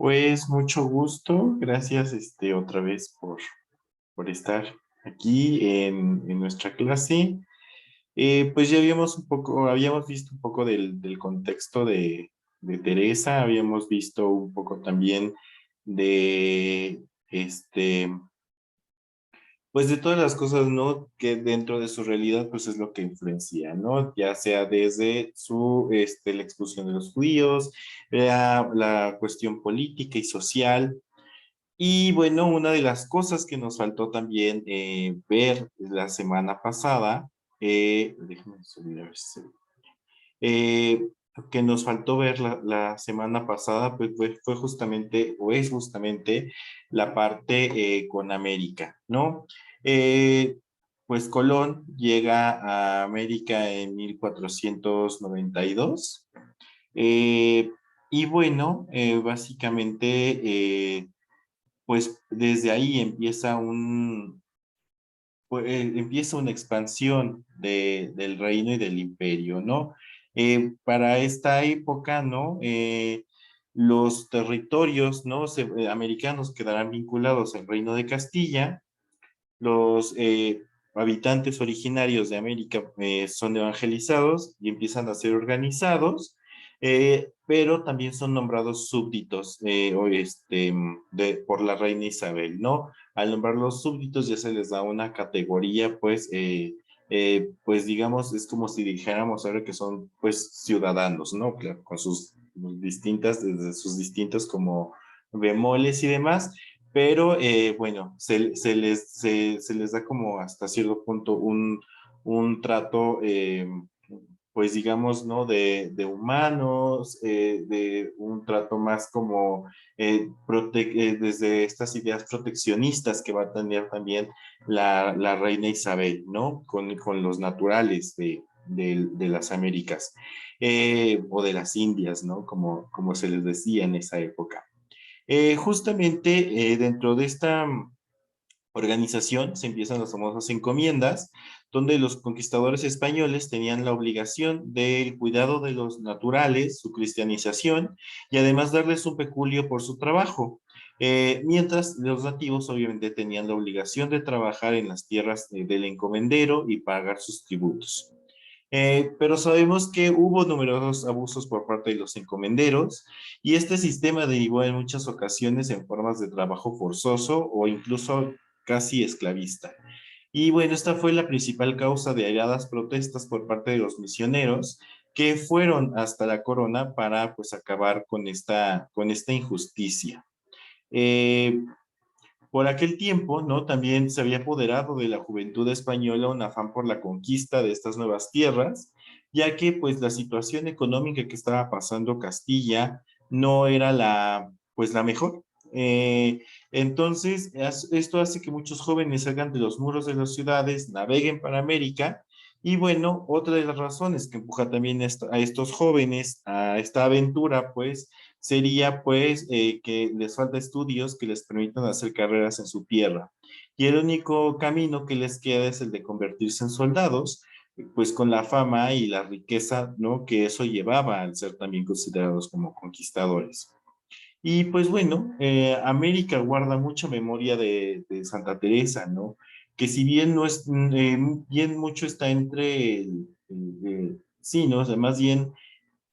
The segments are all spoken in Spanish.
Pues mucho gusto, gracias otra vez por estar aquí en nuestra clase. Pues ya habíamos visto un poco del contexto de Teresa, habíamos visto un poco también de este, pues de todas las cosas, ¿no? Que dentro de su realidad, pues es lo que influencia, ¿no? Ya sea desde la expulsión de los judíos, la cuestión política y social. Y bueno, una de las cosas que nos faltó también ver la semana pasada, déjenme subir a ver si eh, que nos faltó ver la semana pasada, pues fue justamente, o es justamente, la parte con América, ¿no? Eh, pues Colón llega a América en 1492, eh, y bueno, básicamente, pues desde ahí empieza una expansión del reino y del imperio, ¿no? Para esta época, ¿no? Los territorios, ¿no? Americanos quedarán vinculados al reino de Castilla. Los habitantes originarios de América son evangelizados y empiezan a ser organizados, pero también son nombrados súbditos por la reina Isabel, ¿no? Al nombrarlos súbditos ya se les da una categoría, pues digamos, es como si dijéramos ahora que son pues ciudadanos, ¿no? Claro, con sus desde sus distintos como bemoles y demás, pero bueno, se les da como hasta cierto punto un trato, pues digamos, ¿no? Humanos, de un trato más como desde estas ideas proteccionistas que va a tener también la reina Isabel, ¿no? Con los naturales de las Américas, o de las Indias, ¿no? Como se les decía en esa época. Justamente dentro de esta organización se empiezan las famosas encomiendas, donde los conquistadores españoles tenían la obligación del cuidado de los naturales, su cristianización y además darles un peculio por su trabajo. Mientras los nativos obviamente tenían la obligación de trabajar en las tierras del encomendero y pagar sus tributos. Pero sabemos que hubo numerosos abusos por parte de los encomenderos y este sistema derivó en muchas ocasiones en formas de trabajo forzoso o incluso casi esclavista. Y bueno, esta fue la principal causa de airadas protestas por parte de los misioneros que fueron hasta la corona para pues acabar con esta injusticia. Eh, por aquel tiempo, ¿no? También se había apoderado de la juventud española un afán por la conquista de estas nuevas tierras, ya que pues la situación económica que estaba pasando Castilla no era pues la mejor. Entonces, esto hace que muchos jóvenes salgan de los muros de las ciudades, naveguen para América, y bueno, otra de las razones que empuja también a estos jóvenes a esta aventura, pues, sería pues que les falta estudios que les permitan hacer carreras en su tierra. Y el único camino que les queda es el de convertirse en soldados, pues con la fama y la riqueza, ¿no? Que eso llevaba al ser también considerados como conquistadores. Y pues bueno, América guarda mucha memoria de Santa Teresa, ¿no? Que si bien no es, bien mucho está sí, ¿no? O sea, más bien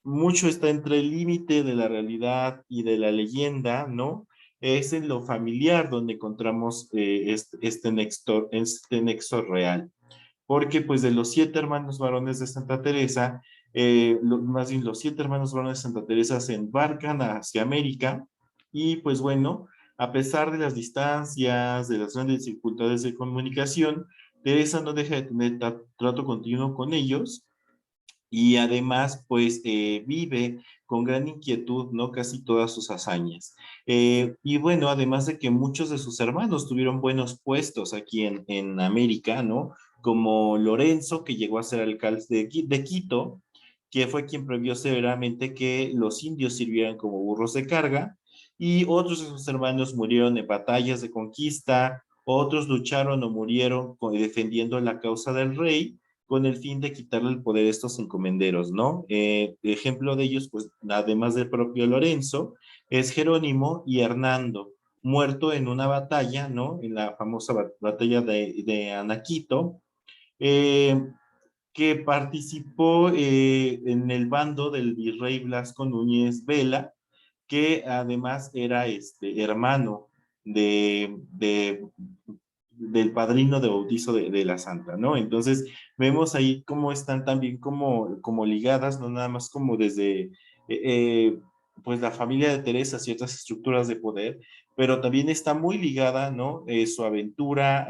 mucho está entre el límite de la realidad y de la leyenda, ¿no? Es en lo familiar donde encontramos este nexo real. Porque pues de los 7 hermanos varones de Santa Teresa, más bien los 7 hermanos varones de Santa Teresa se embarcan hacia América y pues bueno, a pesar de las distancias, de las grandes dificultades de comunicación, Teresa no deja de tener trato continuo con ellos y además pues vive con gran inquietud, ¿no? Casi todas sus hazañas. Y bueno, además de que muchos de sus hermanos tuvieron buenos puestos aquí en América, ¿no? Como Lorenzo, que llegó a ser alcalde de Quito, que fue quien prohibió severamente que los indios sirvieran como burros de carga, y otros de sus hermanos murieron en batallas de conquista, otros lucharon o murieron defendiendo la causa del rey, con el fin de quitarle el poder a estos encomenderos, ¿no? Ejemplo de ellos, pues, además del propio Lorenzo, es Jerónimo y Hernando, muerto en una batalla, ¿no? En la famosa batalla de Anaquito, eh, que participó en el bando del virrey Blasco Núñez Vela, que además era hermano del padrino de bautizo de la santa, ¿no? Entonces vemos ahí cómo están también como ligadas, no nada más como desde pues la familia de Teresa, ciertas estructuras de poder, pero también está muy ligada, ¿no? Su aventura,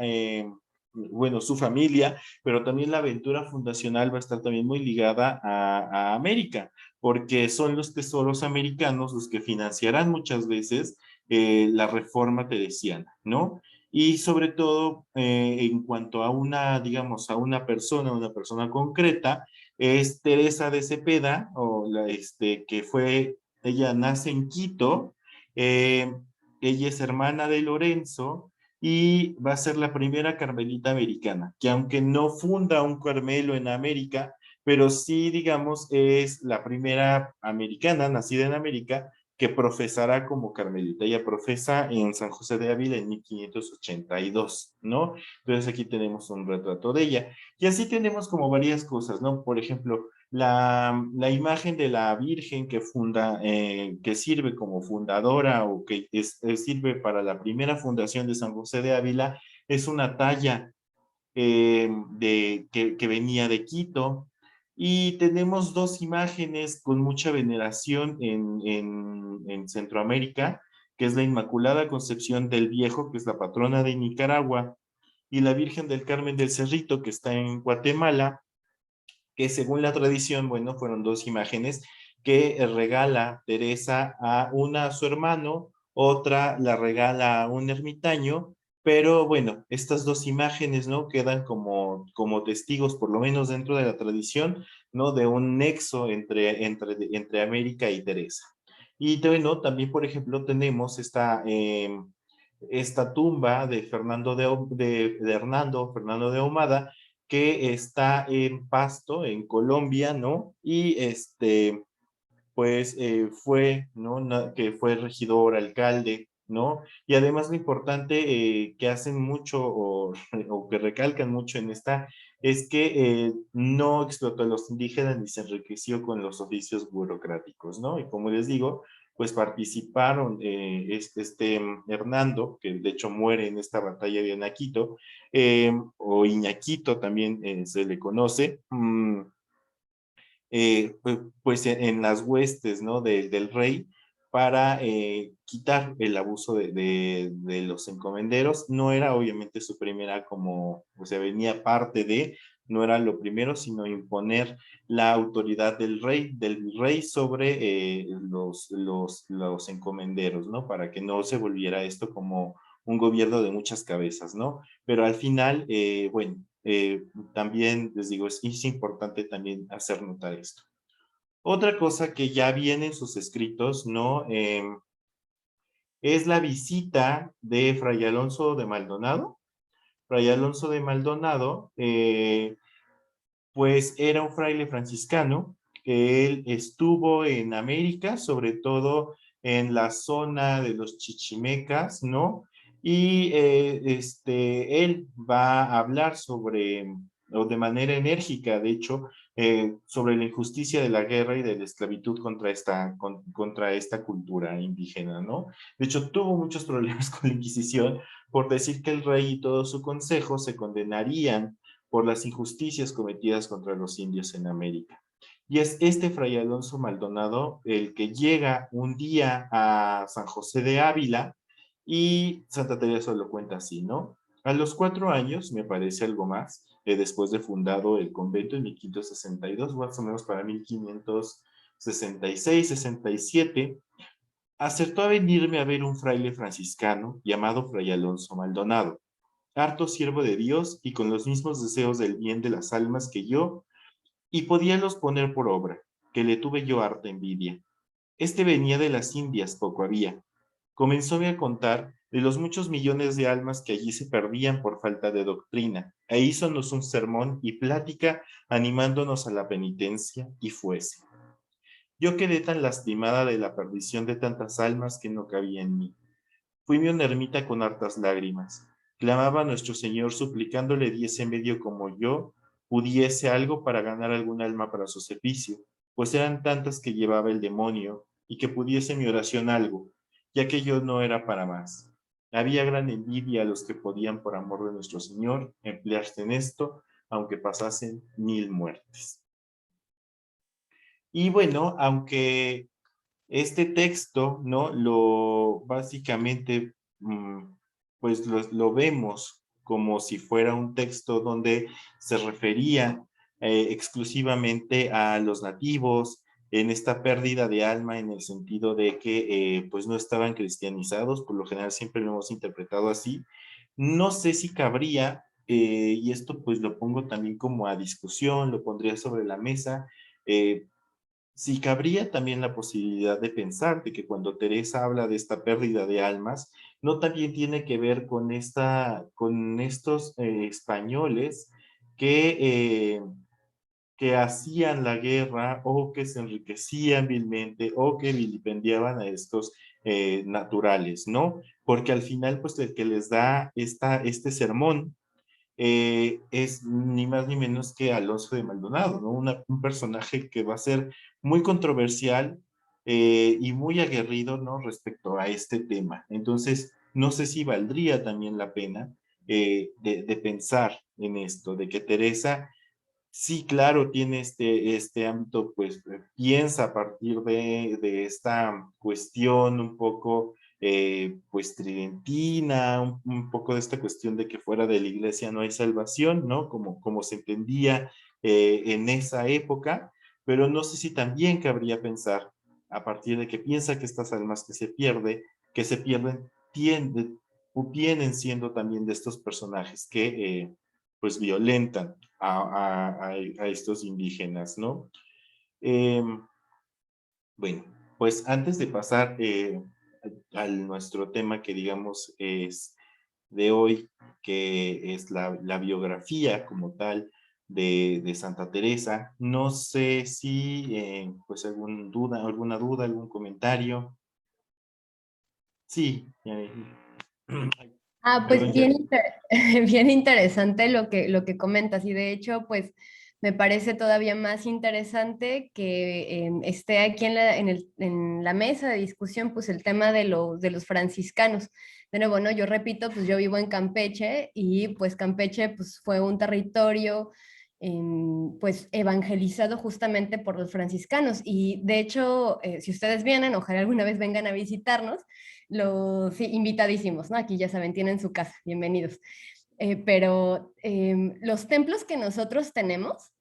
bueno, su familia, pero también la aventura fundacional va a estar también muy ligada a América, porque son los tesoros americanos los que financiarán muchas veces la reforma teresiana, ¿no? Y sobre todo, en cuanto a digamos, a una persona concreta, es Teresa de Cepeda, que ella nace en Quito, eh, ella es hermana de Lorenzo y va a ser la primera carmelita americana, que aunque no funda un Carmelo en América, pero sí, digamos, es la primera americana, nacida en América, que profesará como carmelita. Ella profesa en San José de Ávila en 1582, ¿no? Entonces aquí tenemos un retrato de ella. Y así tenemos como varias cosas, ¿no? Por ejemplo, la imagen de la Virgen que sirve como fundadora o que sirve para la primera fundación de San José de Ávila, es una talla que venía de Quito. Y tenemos dos imágenes con mucha veneración en Centroamérica, que es la Inmaculada Concepción del Viejo, que es la patrona de Nicaragua, y la Virgen del Carmen del Cerrito, que está en Guatemala, que según la tradición, bueno, fueron dos imágenes que regala Teresa una a su hermano, otra la regala a un ermitaño, pero bueno, estas dos imágenes, ¿no? Quedan como testigos, por lo menos dentro de la tradición, ¿no? De un nexo entre América y Teresa. Y bueno, también, por ejemplo, tenemos esta tumba de Hernando Fernando de Ahumada, que está en Pasto, en Colombia, ¿no? Y pues ¿no? Que fue regidor, alcalde, ¿no? Y además lo importante que hacen mucho o que recalcan mucho en esta es que no explotó a los indígenas ni se enriqueció con los oficios burocráticos, ¿no? Y como les digo, pues participaron Hernando, que de hecho muere en esta batalla de Anaquito, o Iñaquito también se le conoce, pues en las huestes, ¿no? Del rey para quitar el abuso de los encomenderos. No era obviamente su primera o sea, venía parte no era lo primero, sino imponer la autoridad del virrey sobre los encomenderos, ¿no? Para que no se volviera esto como un gobierno de muchas cabezas, ¿no? Pero al final, bueno, también les digo, es importante también hacer notar esto. Otra cosa que ya viene en sus escritos, ¿no? Es la visita de Fray Alonso de Maldonado. Fray Alonso de Maldonado, pues era un fraile franciscano, que él estuvo en América, sobre todo en la zona de los chichimecas, ¿no? Y él va a hablar o de manera enérgica, de hecho, sobre la injusticia de la guerra y de la esclavitud contra esta cultura indígena, ¿no? De hecho, tuvo muchos problemas con la Inquisición por decir que el rey y todo su consejo se condenarían por las injusticias cometidas contra los indios en América. Y es este Fray Alonso Maldonado el que llega un día a San José de Ávila y Santa Teresa lo cuenta así, ¿no? A los 4 años, me parece algo más, después de fundado el convento en 1562, más o menos para 1566, 67, acertó a venirme a ver un fraile franciscano llamado Fray Alonso Maldonado, harto siervo de Dios y con los mismos deseos del bien de las almas que yo, y podíalos poner por obra, que le tuve yo harta envidia. Este venía de las Indias, poco había. Comenzóme a contar de los muchos millones de almas que allí se perdían por falta de doctrina, e hízonos un sermón y plática animándonos a la penitencia, y fuese. Yo quedé tan lastimada de la perdición de tantas almas que no cabía en mí. Fuime una ermita con hartas lágrimas. Clamaba a nuestro Señor suplicándole diese medio como yo pudiese algo para ganar algún alma para su servicio, pues eran tantas que llevaba el demonio y que pudiese mi oración algo, ya que yo no era para más. Había gran envidia a los que podían por amor de nuestro Señor emplearse en esto, aunque pasasen 1000 muertes. Y bueno, aunque este texto, ¿no? Lo básicamente, pues lo vemos como si fuera un texto donde se refería exclusivamente a los nativos, en esta pérdida de alma en el sentido de que pues no estaban cristianizados, por lo general siempre lo hemos interpretado así. No sé si cabría, y esto pues lo pongo también como a discusión, lo pondría sobre la mesa, eh, si cabría también la posibilidad de pensar de que cuando Teresa habla de esta pérdida de almas, no también tiene que ver con con estos españoles que, que hacían la guerra o que se enriquecían vilmente o que vilipendiaban a estos naturales, ¿no? Porque al final, pues el que les da este sermón es ni más ni menos que Alonso de Maldonado, ¿no? Un personaje que va a ser muy controversial y muy aguerrido, ¿no? Respecto a este tema. Entonces, no sé si valdría también la pena de pensar en esto, de que Teresa sí, claro, tiene este ámbito, pues piensa a partir de esta cuestión un poco, pues tridentina, un poco de esta cuestión de que fuera de la iglesia no hay salvación, ¿no? Como se entendía en esa época, pero no sé si también cabría pensar, a partir de que piensa que estas almas que se pierden, vienen siendo también de estos personajes que pues violentan a estos indígenas, ¿no? Eh, bueno, pues antes de pasar a nuestro tema que digamos es de hoy, que es la biografía como tal de Santa Teresa, no sé si pues alguna duda, algún comentario. Sí, Pues perdón, ya. bien interesante lo que comentas y de hecho, pues me parece todavía más interesante que esté aquí en la mesa de discusión, pues el tema de los franciscanos. De nuevo, ¿no? Yo repito, pues yo vivo en Campeche y pues Campeche pues fue un territorio pues evangelizado justamente por los franciscanos y de hecho, si ustedes vienen, ojalá alguna vez vengan a visitarnos, sí, invitadísimos, ¿no? Aquí ya saben, tienen su casa, bienvenidos. Pero los templos que nosotros tenemos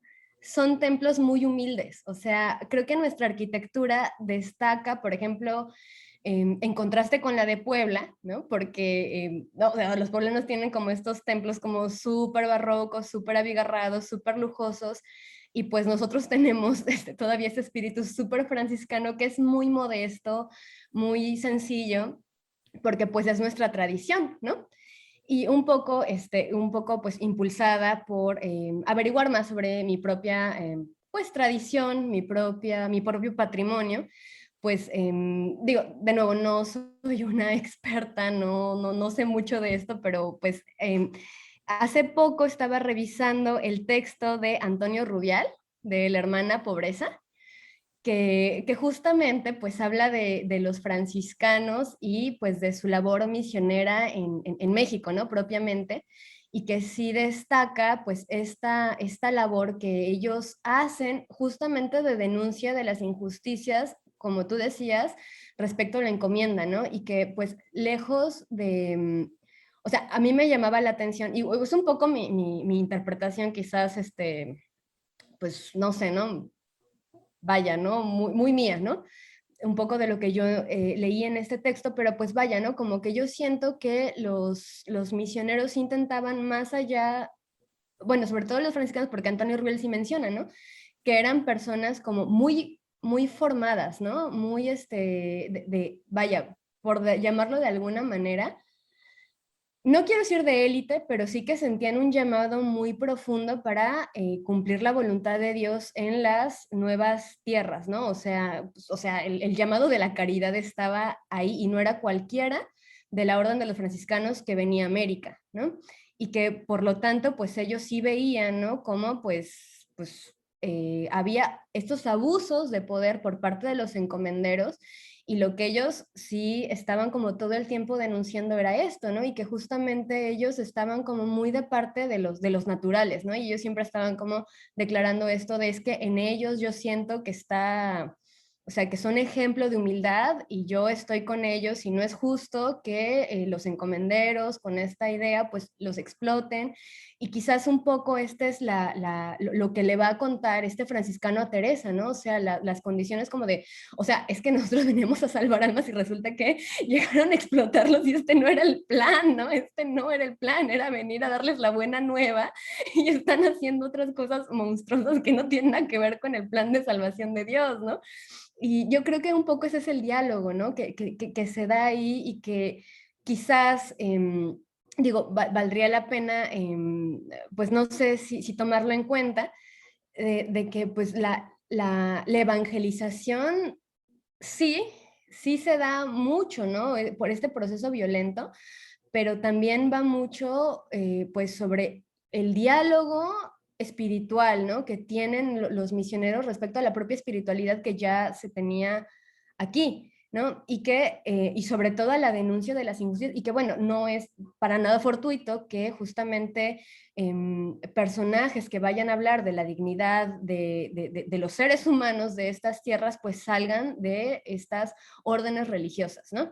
son templos muy humildes, o sea, creo que nuestra arquitectura destaca, por ejemplo, en contraste con la de Puebla, ¿no? Porque no, o sea, los poblanos tienen como estos templos como súper barrocos, súper abigarrados, súper lujosos, y pues nosotros tenemos todavía ese espíritu súper franciscano que es muy modesto, muy sencillo, porque pues es nuestra tradición, ¿no? Y un poco pues impulsada por averiguar más sobre mi propia pues tradición, mi propio patrimonio, pues digo, de nuevo, no soy una experta, no sé mucho de esto, pero pues hace poco estaba revisando el texto de Antonio Rubial, de La Hermana Pobreza, que justamente pues habla de los franciscanos y pues de su labor misionera en México, ¿no? Propiamente, y que sí destaca pues esta labor que ellos hacen justamente de denuncia de las injusticias, como tú decías, respecto a la encomienda, ¿no? Y que pues lejos de... O sea, a mí me llamaba la atención, y es un poco mi interpretación quizás, pues no sé, ¿no? Vaya, ¿no? Muy mía, ¿no? Un poco de lo que yo leí en este texto, pero pues vaya, ¿no? Como que yo siento que los misioneros intentaban más allá, bueno, sobre todo los franciscanos, porque Antonio Ruel sí menciona, ¿no? Que eran personas como muy formadas, ¿no? Muy, vaya, llamarlo de alguna manera, no quiero decir de élite, pero sí que sentían un llamado muy profundo para cumplir la voluntad de Dios en las nuevas tierras, ¿no? O sea, el llamado de la caridad estaba ahí y no era cualquiera de la orden de los franciscanos que venía a América, ¿no? Y que por lo tanto, pues ellos sí veían, ¿no? Cómo había estos abusos de poder por parte de los encomenderos y lo que ellos sí estaban como todo el tiempo denunciando era esto, ¿no? Y que justamente ellos estaban como muy de parte de los naturales, ¿no? Y ellos siempre estaban como declarando esto de es que en ellos yo siento que está, o sea, que son ejemplo de humildad y yo estoy con ellos y no es justo que los encomenderos con esta idea pues los exploten y quizás un poco este es lo que le va a contar este franciscano a Teresa, ¿no? O sea, las condiciones como de, o sea, es que nosotros veníamos a salvar almas y resulta que llegaron a explotarlos y este no era el plan, ¿no? Este no era el plan, era venir a darles la buena nueva y están haciendo otras cosas monstruosas que no tienen nada que ver con el plan de salvación de Dios, ¿no? Y yo creo que un poco ese es el diálogo, ¿no? Que se da ahí y que quizás, digo, valdría la pena, pues no sé si tomarlo en cuenta, de que pues la evangelización sí, sí se da mucho, ¿no? Por este proceso violento, pero también va mucho pues sobre el diálogo espiritual, ¿no? Que tienen los misioneros respecto a la propia espiritualidad que ya se tenía aquí, ¿no? Y sobre todo a la denuncia de las injusticias, y que bueno, no es para nada fortuito que justamente personajes que vayan a hablar de la dignidad de los seres humanos de estas tierras, pues salgan de estas órdenes religiosas, ¿no?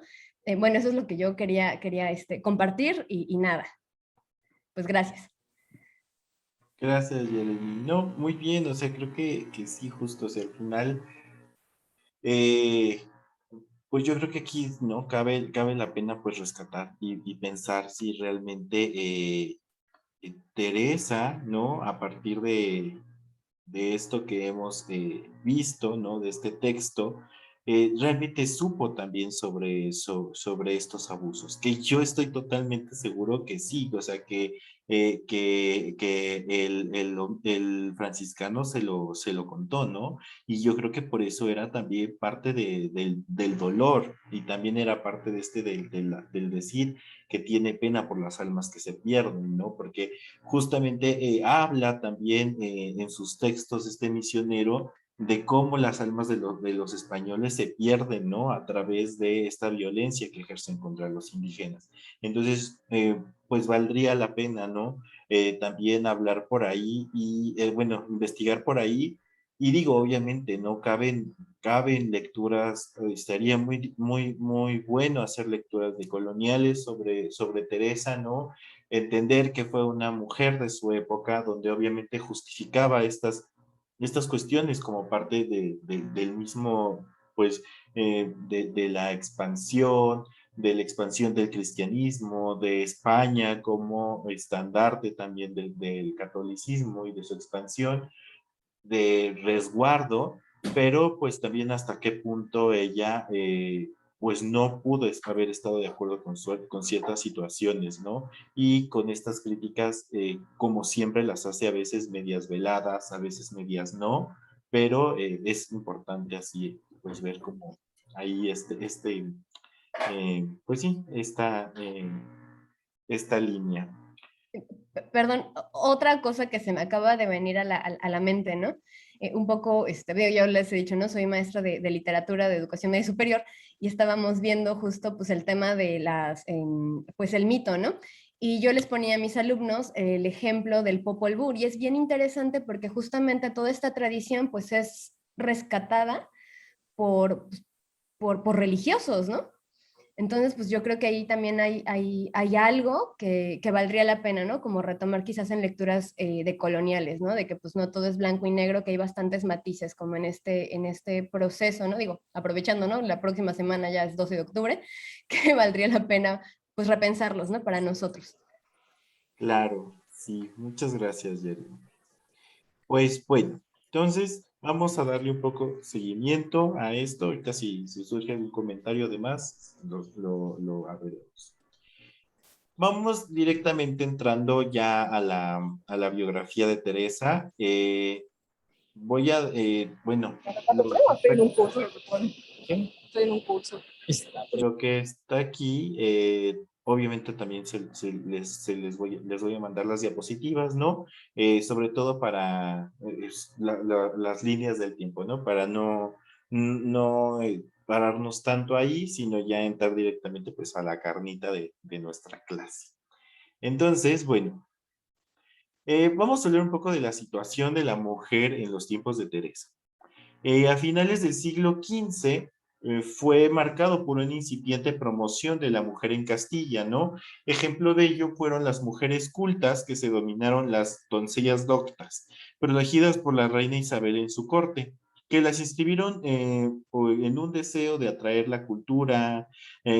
Bueno, eso es lo que yo quería compartir y nada, pues gracias. Gracias, Jeremy. No, muy bien, o sea, creo que sí, justo, o sea, al final, eh, pues yo creo que aquí, ¿no? Cabe la pena, pues, rescatar y pensar si realmente Teresa, ¿no? A partir de esto que hemos visto, ¿no? De este texto, realmente supo también sobre estos abusos, que yo estoy totalmente seguro que sí, o sea, que el franciscano se lo contó, ¿no? Y yo creo que por eso era también parte del dolor y también era parte de del decir que tiene pena por las almas que se pierden, ¿no? Porque justamente habla también en sus textos este misionero de cómo las almas de los españoles se pierden, ¿no? A través de esta violencia que ejercen contra los indígenas. Entonces, pues valdría la pena, ¿no? También hablar por ahí y, bueno, investigar por ahí. Y digo, obviamente, ¿no? Caben lecturas, estaría muy, muy, muy bueno hacer lecturas de coloniales sobre Teresa, ¿no? Entender que fue una mujer de su época, donde obviamente justificaba estas cuestiones como parte del mismo, pues, de la expansión del cristianismo, de España como estandarte también del catolicismo y de su expansión, de resguardo, pero pues también hasta qué punto ella pues no pudo haber estado de acuerdo con ciertas situaciones, ¿no? Y con estas críticas, como siempre, las hace a veces medias veladas, a veces medias no, pero es importante así, pues ver cómo ahí pues sí, esta línea. Perdón, otra cosa que se me acaba de venir a la mente, ¿no? Un poco, yo les he dicho, ¿no? Soy maestra de literatura, de educación media superior, y estábamos viendo justo, pues, el tema de pues, el mito, ¿no? Y yo les ponía a mis alumnos el ejemplo del Popol Vuh, y es bien interesante porque justamente toda esta tradición, pues, es rescatada por, por religiosos, ¿no? Entonces, pues yo creo que ahí también hay algo que valdría la pena, ¿no? Como retomar quizás en lecturas de coloniales, ¿no? De que pues no todo es blanco y negro, que hay bastantes matices como en este proceso, ¿no? Digo, aprovechando, ¿no? La próxima semana ya es 12 de octubre, que valdría la pena pues repensarlos, ¿no? Para nosotros. Claro, sí, muchas gracias, Jeremy. Pues bueno, entonces vamos a darle un poco seguimiento a esto. Ahorita si surge algún comentario de más, lo veremos. Vamos directamente entrando ya a la biografía de Teresa. Voy a, bueno, los Estoy en un aspectos curso, que estoy en un curso. lo que está aquí, obviamente también les voy a mandar las diapositivas, ¿no? Sobre todo para las líneas del tiempo, ¿no? Para no pararnos tanto ahí, sino ya entrar directamente pues a la carnita de nuestra clase. Entonces, bueno, vamos a hablar un poco de la situación de la mujer en los tiempos de Teresa. A finales del siglo XV fue marcado por una incipiente promoción de la mujer en Castilla, ¿no? Ejemplo de ello fueron las mujeres cultas que se dominaron las doncellas doctas, protegidas por la reina Isabel en su corte, que las inscribieron en un deseo de atraer la cultura,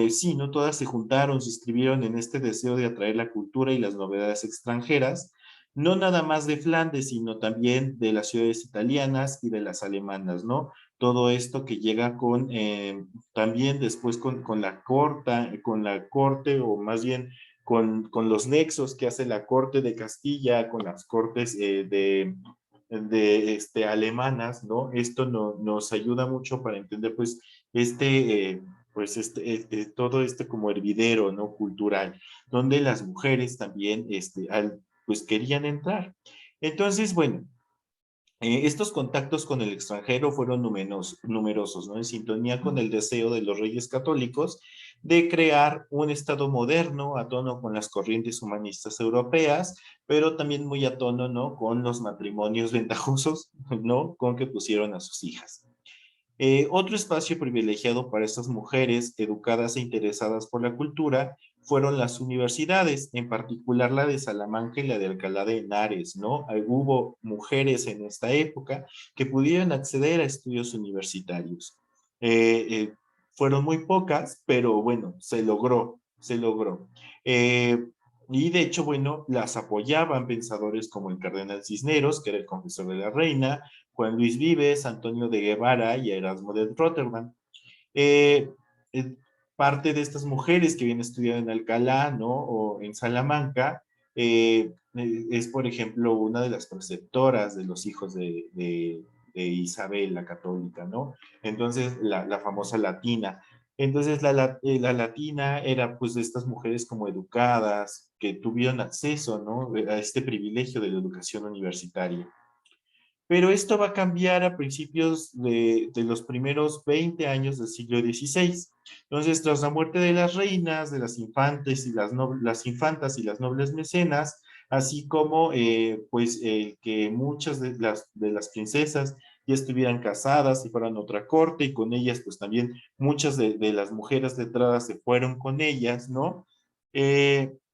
sí, no todas se juntaron, se inscribieron en este deseo de atraer la cultura y las novedades extranjeras, no nada más de Flandes, sino también de las ciudades italianas y de las alemanas, ¿no? Todo esto que llega con, también después con la corte, o más bien con los nexos que hace la corte de Castilla, con las cortes alemanas, ¿no? Esto nos ayuda mucho para entender, pues, todo este como hervidero, ¿no? Cultural, donde las mujeres también, pues querían entrar. Entonces, bueno, estos contactos con el extranjero fueron numerosos, ¿no? En sintonía con el deseo de los reyes católicos de crear un Estado moderno a tono con las corrientes humanistas europeas, pero también muy a tono, ¿no? Con los matrimonios ventajosos, ¿no? Con que pusieron a sus hijas. Otro espacio privilegiado para estas mujeres educadas e interesadas por la cultura fueron las universidades, en particular la de Salamanca y la de Alcalá de Henares, ¿no? Hubo mujeres en esta época que pudieron acceder a estudios universitarios. Eh, eh, Fueron muy pocas, pero bueno, se logró, se logró. Eh, y de hecho, bueno, las apoyaban pensadores como el cardenal Cisneros, que era el confesor de la reina, Juan Luis Vives, Antonio de Guevara y Erasmo de Rotterdam. Eh, eh, Parte de estas mujeres que vienen estudiando en Alcalá, ¿no? O en Salamanca, es, por ejemplo, una de las preceptoras de los hijos de Isabel la Católica, ¿no? Entonces, la famosa latina. Entonces, la latina era pues de estas mujeres como educadas, que tuvieron acceso, ¿no? A este privilegio de la educación universitaria. Pero esto va a cambiar a principios de los primeros 20 años del siglo XVI. Entonces, tras la muerte de las reinas, de las infantes y las infantas y las nobles mecenas, así como pues que muchas de las princesas ya estuvieran casadas y fueran a otra corte, y con ellas pues también muchas de las mujeres letradas se fueron con ellas, ¿no?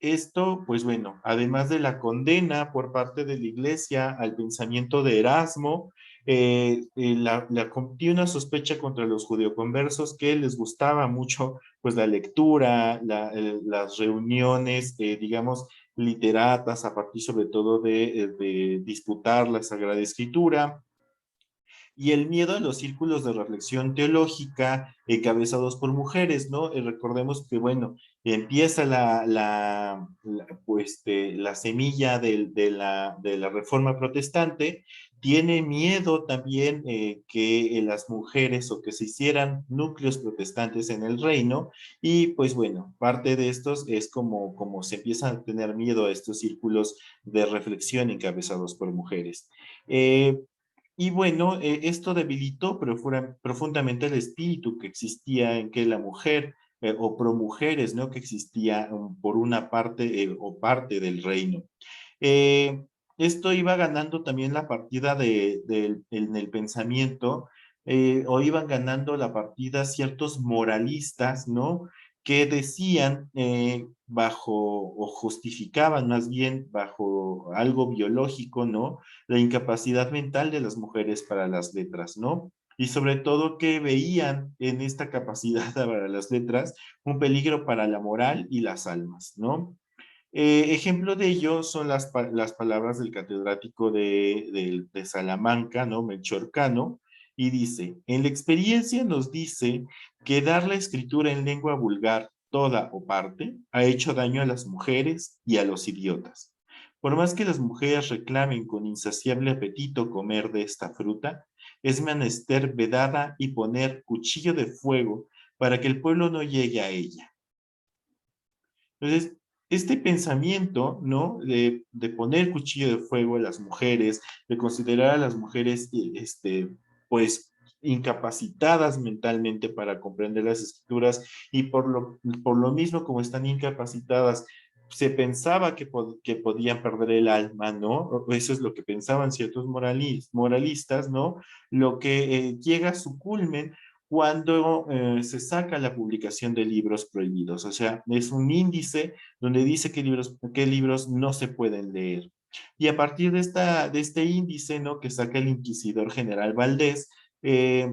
Esto, pues bueno, además de la condena por parte de la Iglesia al pensamiento de Erasmo, tiene una sospecha contra los judeoconversos que les gustaba mucho pues la lectura, las reuniones, digamos, literatas, a partir sobre todo de disputar la Sagrada Escritura, y el miedo a los círculos de reflexión teológica encabezados por mujeres, ¿no? Recordemos que, bueno, empieza la semilla de la reforma protestante, tiene miedo también que las mujeres o que se hicieran núcleos protestantes en el reino, y pues bueno, parte de estos es como se empiezan a tener miedo a estos círculos de reflexión encabezados por mujeres. Eh, y bueno, esto debilitó profundamente el espíritu que existía en que la mujer, o promujeres, ¿no? Que existía por una parte o parte del reino. Eh, Esto iba ganando también la partida en el pensamiento, o iban ganando la partida ciertos moralistas, ¿no? Que decían bajo, o justificaban más bien bajo algo biológico, ¿no? La incapacidad mental de las mujeres para las letras, ¿no? Y sobre todo que veían en esta capacidad para las letras un peligro para la moral y las almas, ¿no? Ejemplo de ello son las palabras del catedrático de Salamanca, ¿no? Melchor Cano, y dice, en la experiencia nos dice que dar la escritura en lengua vulgar toda o parte, ha hecho daño a las mujeres y a los idiotas. Por más que las mujeres reclamen con insaciable apetito comer de esta fruta, es menester vedada y poner cuchillo de fuego para que el pueblo no llegue a ella. Entonces, este pensamiento, ¿no? De poner cuchillo de fuego a las mujeres, de considerar a las mujeres, pues, incapacitadas mentalmente para comprender las escrituras y por lo mismo como están incapacitadas, se pensaba que podían perder el alma, ¿no? Eso es lo que pensaban ciertos moralistas, ¿no? Lo que llega a su culmen cuando se saca la publicación de libros prohibidos. O sea, es un índice donde dice qué libros no se pueden leer. Y a partir de este índice, ¿no? Que saca el inquisidor general Valdés, eh,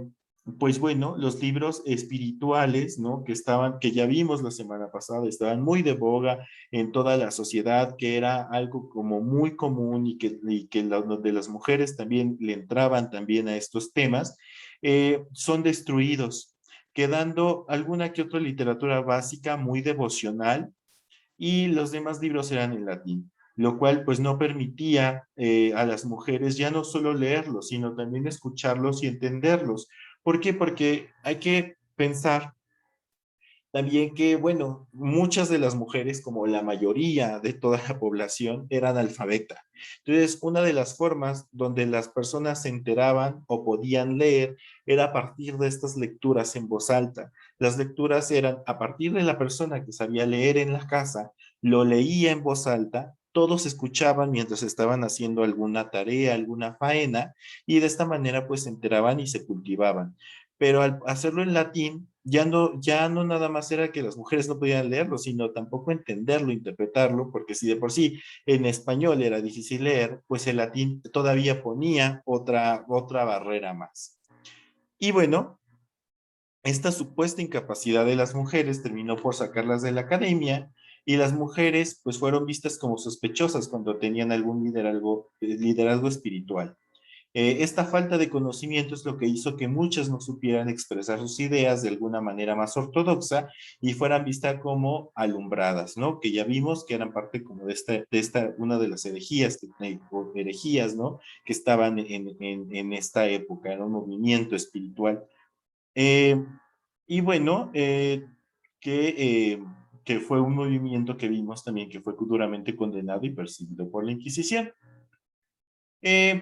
pues bueno, los libros espirituales, ¿no? Que ya vimos la semana pasada, estaban muy de boga en toda la sociedad, que era algo como muy común de las mujeres también le entraban también a estos temas, son destruidos, quedando alguna que otra literatura básica muy devocional y los demás libros eran en latín, lo cual pues no permitía a las mujeres ya no solo leerlos, sino también escucharlos y entenderlos. ¿Por qué? Porque hay que pensar también que, bueno, muchas de las mujeres, como la mayoría de toda la población, eran alfabetas. Entonces, una de las formas donde las personas se enteraban o podían leer era a partir de estas lecturas en voz alta. Las lecturas eran a partir de la persona que sabía leer en la casa, lo leía en voz alta, todos escuchaban mientras estaban haciendo alguna tarea, alguna faena, y de esta manera pues se enteraban y se cultivaban. Pero al hacerlo en latín, ya no nada más era que las mujeres no podían leerlo, sino tampoco entenderlo, interpretarlo, porque si de por sí en español era difícil leer, pues el latín todavía ponía otra barrera más. Y bueno, esta supuesta incapacidad de las mujeres terminó por sacarlas de la academia y las mujeres pues fueron vistas como sospechosas cuando tenían algún liderazgo espiritual. Esta falta de conocimiento es lo que hizo que muchas no supieran expresar sus ideas de alguna manera más ortodoxa y fueran vistas como alumbradas, ¿no? Que ya vimos que eran parte como una de las herejías, ¿no? Que estaban en esta época, era un movimiento espiritual. Eh, y bueno, que, eh, que fue un movimiento que vimos también que fue duramente condenado y perseguido por la Inquisición.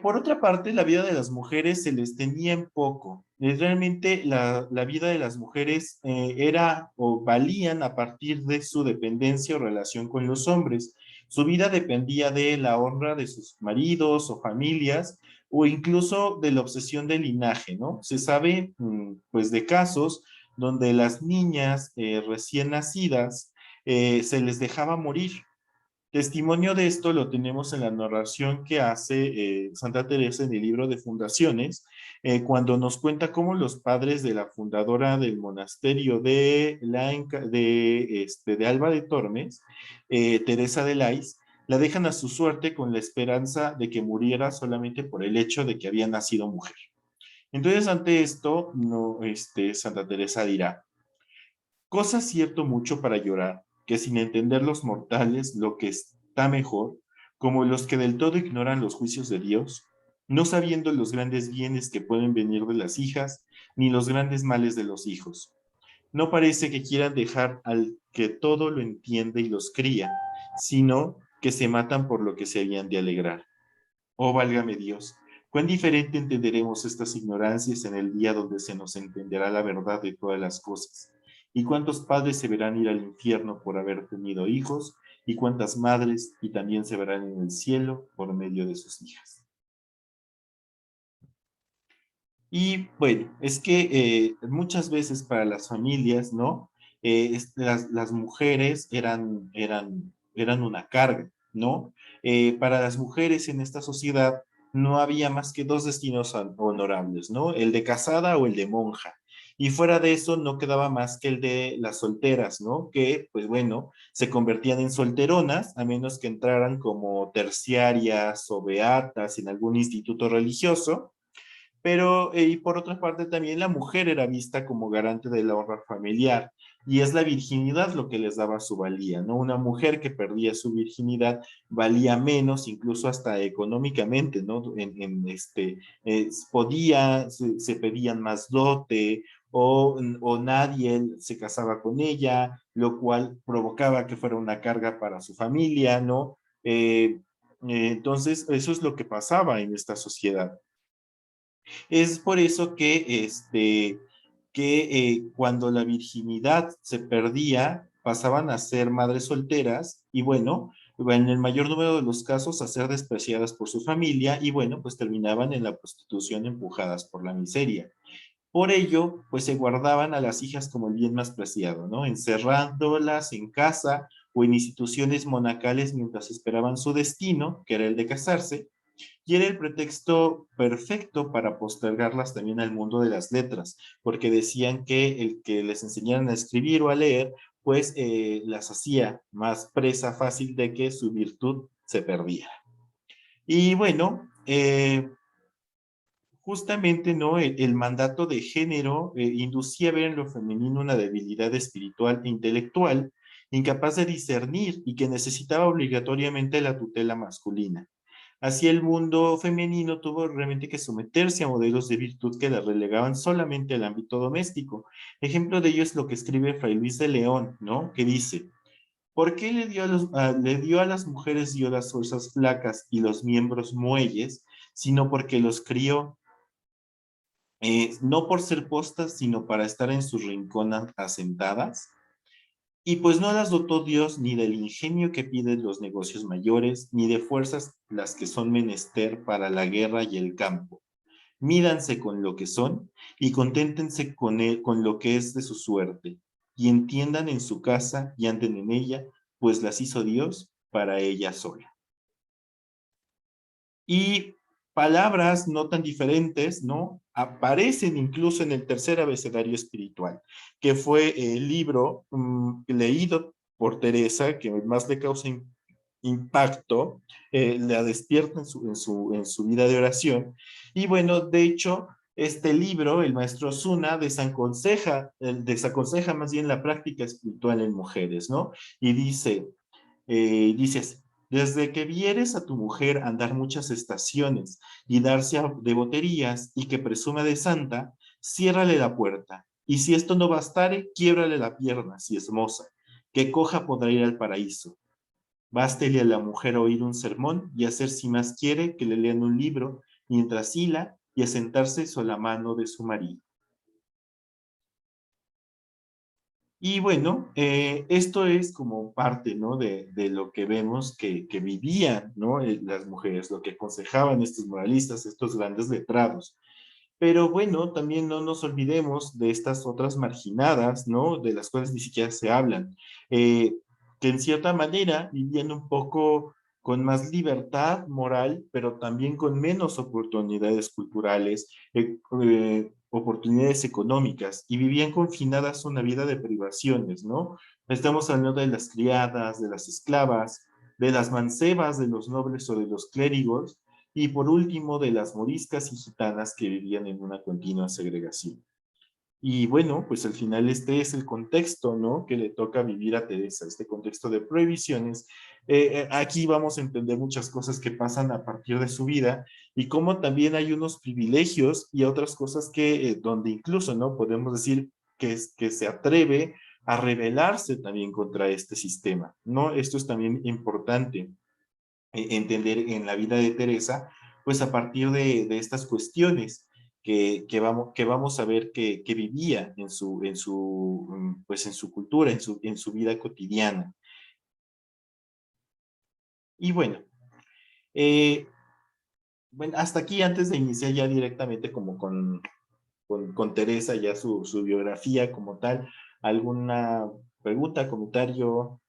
Por otra parte, la vida de las mujeres se les tenía en poco. Realmente la vida de las mujeres era o valían a partir de su dependencia o relación con los hombres. Su vida dependía de la honra de sus maridos o familias o incluso de la obsesión del linaje, ¿no? Se sabe, pues, de casos donde las niñas recién nacidas se les dejaba morir. Testimonio de esto lo tenemos en la narración que hace Santa Teresa en el libro de Fundaciones, cuando nos cuenta cómo los padres de la fundadora del monasterio de Alba de Tormes, Teresa de Lais, la dejan a su suerte con la esperanza de que muriera solamente por el hecho de que había nacido mujer. Entonces, ante esto, no, Santa Teresa dirá, cosa cierto mucho para llorar, que sin entender los mortales lo que está mejor, como los que del todo ignoran los juicios de Dios, no sabiendo los grandes bienes que pueden venir de las hijas, ni los grandes males de los hijos. No parece que quieran dejar al que todo lo entiende y los cría, sino que se matan por lo que se habían de alegrar. Oh, válgame Dios, cuán diferente entenderemos estas ignorancias en el día donde se nos entenderá la verdad de todas las cosas. Y cuántos padres se verán ir al infierno por haber tenido hijos, y cuántas madres y también se verán en el cielo por medio de sus hijas. Y bueno, es que muchas veces para las familias, ¿no? Las mujeres eran una carga, ¿no? Para las mujeres en esta sociedad no había más que dos destinos honorables, ¿no? El de casada o el de monja. Y fuera de eso no quedaba más que el de las solteras, ¿no? Que, pues bueno, se convertían en solteronas a menos que entraran como terciarias o beatas en algún instituto religioso, Pero, y por otra parte, también la mujer era vista como garante de la honra familiar, y es la virginidad lo que les daba su valía, ¿no? Una mujer que perdía su virginidad valía menos, incluso hasta económicamente, ¿no? Se pedían más dote, o nadie se casaba con ella, lo cual provocaba que fuera una carga para su familia, ¿no? Entonces, eso es lo que pasaba en esta sociedad. Es por eso que cuando la virginidad se perdía, pasaban a ser madres solteras y bueno, en el mayor número de los casos a ser despreciadas por su familia y bueno, pues terminaban en la prostitución empujadas por la miseria. Por ello, pues se guardaban a las hijas como el bien más preciado, ¿no? Encerrándolas en casa o en instituciones monacales mientras esperaban su destino, que era el de casarse, y era el pretexto perfecto para postergarlas también al mundo de las letras, porque decían que el que les enseñaran a escribir o a leer, pues las hacía más presa fácil de que su virtud se perdiera. Y bueno, justamente, ¿no? El mandato de género inducía a ver en lo femenino una debilidad espiritual e intelectual, incapaz de discernir y que necesitaba obligatoriamente la tutela masculina. Así el mundo femenino tuvo realmente que someterse a modelos de virtud que la relegaban solamente al ámbito doméstico. Ejemplo de ello es lo que escribe Fray Luis de León, ¿no? Que dice, ¿por qué le dio a las mujeres dio las fuerzas flacas y los miembros muelles, sino porque los crió, no por ser postas, sino para estar en su rincón asentadas? Y pues no las dotó Dios ni del ingenio que piden los negocios mayores, ni de fuerzas las que son menester para la guerra y el campo. Mídanse con lo que son y conténtense con lo que es de su suerte, y entiendan en su casa y anden en ella, pues las hizo Dios para ella sola. Y palabras no tan diferentes, ¿no? Aparecen incluso en el tercer abecedario espiritual, que fue el libro leído por Teresa, que más le causa impacto, la despierta en su vida de oración. Y bueno, de hecho, este libro, el maestro Zuna, desaconseja más bien la práctica espiritual en mujeres, ¿no? Y dice así, desde que vieres a tu mujer andar muchas estaciones y darse de boterías y que presuma de santa, ciérrale la puerta. Y si esto no bastare, quiebrale la pierna, si es moza, que coja podrá ir al paraíso. Bástele a la mujer oír un sermón y hacer si más quiere que le lean un libro mientras hila y a sentarse sobre la mano de su marido. Y bueno, esto es como parte, ¿no? De lo que vemos que vivían, ¿no? Las mujeres, lo que aconsejaban estos moralistas, estos grandes letrados. Pero bueno, también no nos olvidemos de estas otras marginadas, ¿no? De las cuales ni siquiera se hablan, eh, que en cierta manera vivían un poco con más libertad moral, pero también con menos oportunidades culturales, oportunidades económicas, y vivían confinadas a una vida de privaciones, ¿no? Estamos hablando de las criadas, de las esclavas, de las mancebas de los nobles o de los clérigos, y por último de las moriscas y gitanas que vivían en una continua segregación. Y bueno, pues al final este es el contexto, ¿no? Que le toca vivir a Teresa, este contexto de prohibiciones. Aquí vamos a entender muchas cosas que pasan a partir de su vida y cómo también hay unos privilegios y otras cosas que, donde incluso, ¿no? Podemos decir que se atreve a rebelarse también contra este sistema, ¿no? Esto es también importante entender en la vida de Teresa, pues a partir de estas cuestiones que vamos a ver que vivía pues en su cultura, en su vida cotidiana. Y eh, bueno, hasta aquí antes de iniciar ya directamente como con Teresa, ya su biografía como tal, ¿alguna pregunta, comentario?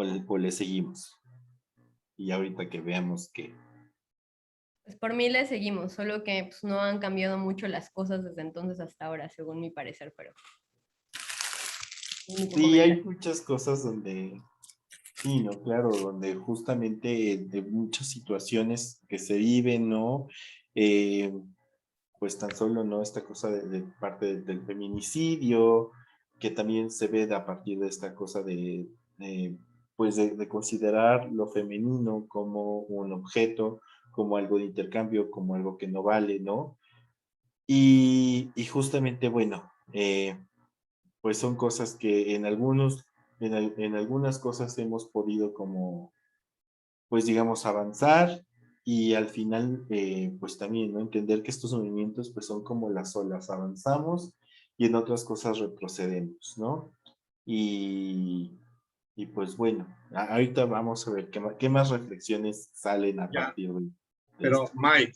o le seguimos? Y ahorita que veamos que... Pues por mí le seguimos, solo que pues, no han cambiado mucho las cosas desde entonces hasta ahora, según mi parecer, pero único Sí, hay comentario. muchas cosas donde, sí, ¿no? Claro, donde justamente de muchas situaciones que se viven, ¿no? Eh, pues tan solo, ¿no? Esta cosa de parte del feminicidio, que también se ve a partir de esta cosa pues de considerar lo femenino como un objeto, como algo de intercambio, como algo que no vale, ¿no? Y justamente, bueno, pues son cosas que en algunas cosas hemos podido como, pues digamos, avanzar y al final, pues también, ¿no? Entender que estos movimientos pues son como las olas, avanzamos y en otras cosas retrocedemos, ¿no? Y, y pues bueno, ahorita vamos a ver qué más reflexiones salen a Ya, partir de pero esto. Mike,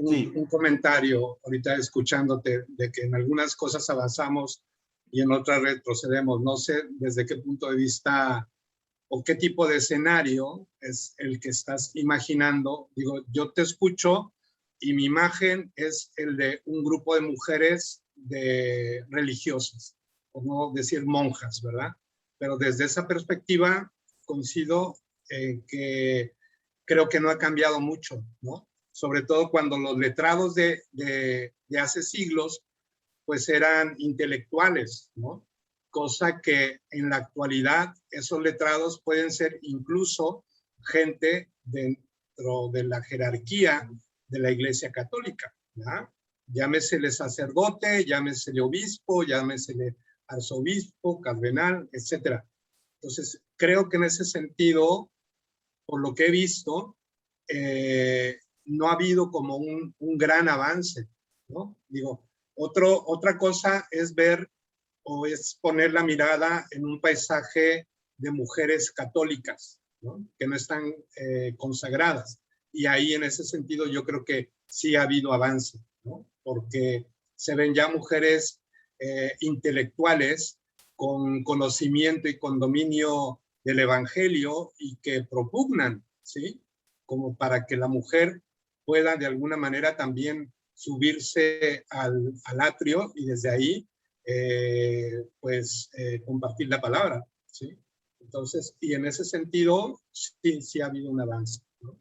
Sí, un comentario ahorita escuchándote de que en algunas cosas avanzamos y en otras retrocedemos. No sé desde qué punto de vista o qué tipo de escenario es el que estás imaginando. Digo, yo te escucho y mi imagen es el de un grupo de mujeres religiosas, por no decir monjas, ¿verdad? Pero desde esa perspectiva coincido en que creo que no ha cambiado mucho, ¿no? Sobre todo cuando los letrados de hace siglos pues eran intelectuales, ¿no? Cosa que en la actualidad esos letrados pueden ser incluso gente dentro de la jerarquía de la Iglesia Católica, ¿ya? Llámesele sacerdote, llámesele obispo, llámesele arzobispo, cardenal, etcétera. Entonces, creo que en ese sentido, por lo que he visto, no ha habido como un gran avance, ¿no? Digo, otra cosa es ver o es poner la mirada en un paisaje de mujeres católicas, ¿no? Que no están consagradas. Y ahí en ese sentido yo creo que sí ha habido avance, ¿no? Porque se ven ya mujeres intelectuales con conocimiento y con dominio del Evangelio y que propugnan, ¿sí? Como para que la mujer pueda de alguna manera también subirse al atrio y desde ahí compartir la palabra, ¿sí? Entonces, y en ese sentido, sí ha habido un avance, ¿no?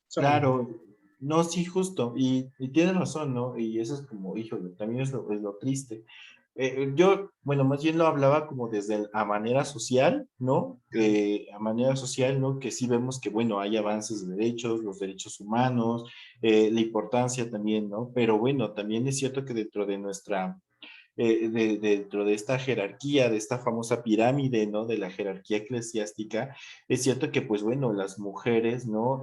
Solamente. claro, no, sí, justo, y tienes razón, ¿no? Y eso es como, híjole, también es lo triste. Yo, bueno, más bien lo hablaba como desde a manera social, ¿no? A manera social, ¿no? Que sí vemos que, bueno, hay avances de derechos, los derechos humanos, la importancia también, ¿no? Pero bueno, también es cierto que dentro de nuestra dentro de esta jerarquía, de esta famosa pirámide, ¿no? De la jerarquía eclesiástica, es cierto que, pues bueno, las mujeres, ¿no?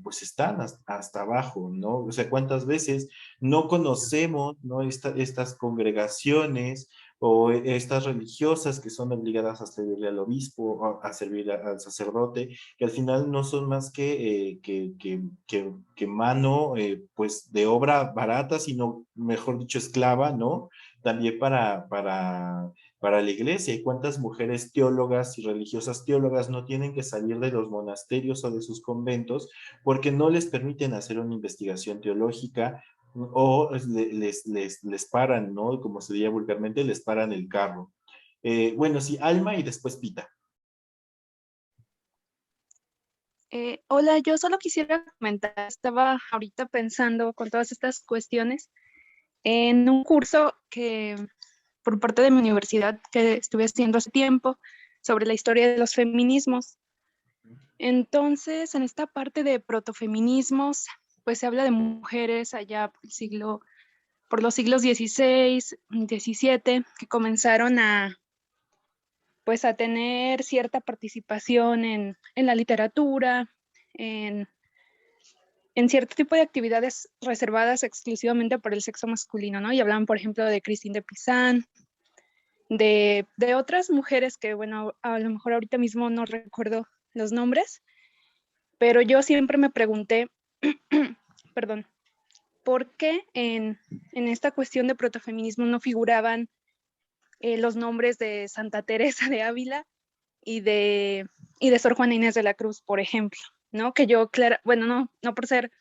Pues están hasta abajo, ¿no? O sea, ¿cuántas veces no conocemos, ¿no? Estas congregaciones o estas religiosas que son obligadas a servirle al obispo, a servir al sacerdote, que al final no son más que mano, pues, de obra barata, sino, mejor dicho, esclava, ¿no? También para la iglesia. ¿Y cuántas mujeres teólogas y religiosas teólogas no tienen que salir de los monasterios o de sus conventos porque no les permiten hacer una investigación teológica o les paran, ¿no? Como se diría vulgarmente, les paran el carro? Bueno, sí, Alma y después Pita. Hola, yo solo quisiera comentar, estaba ahorita pensando con todas estas cuestiones en un curso que por parte de mi universidad que estuve haciendo hace tiempo sobre la historia de los feminismos. Entonces, en esta parte de protofeminismos, pues se habla de mujeres allá por los siglos XVI, XVII, que comenzaron pues a tener cierta participación en la literatura, en, en cierto tipo de actividades reservadas exclusivamente por el sexo masculino, ¿no? Y hablaban, por ejemplo, de Christine de Pizan, de otras mujeres que, bueno, a lo mejor ahorita mismo no recuerdo los nombres, pero yo siempre me pregunté, perdón, ¿por qué en esta cuestión de protofeminismo no figuraban los nombres de Santa Teresa de Ávila y de Sor Juana Inés de la Cruz, por ejemplo, ¿no? Que yo, bueno, no por ser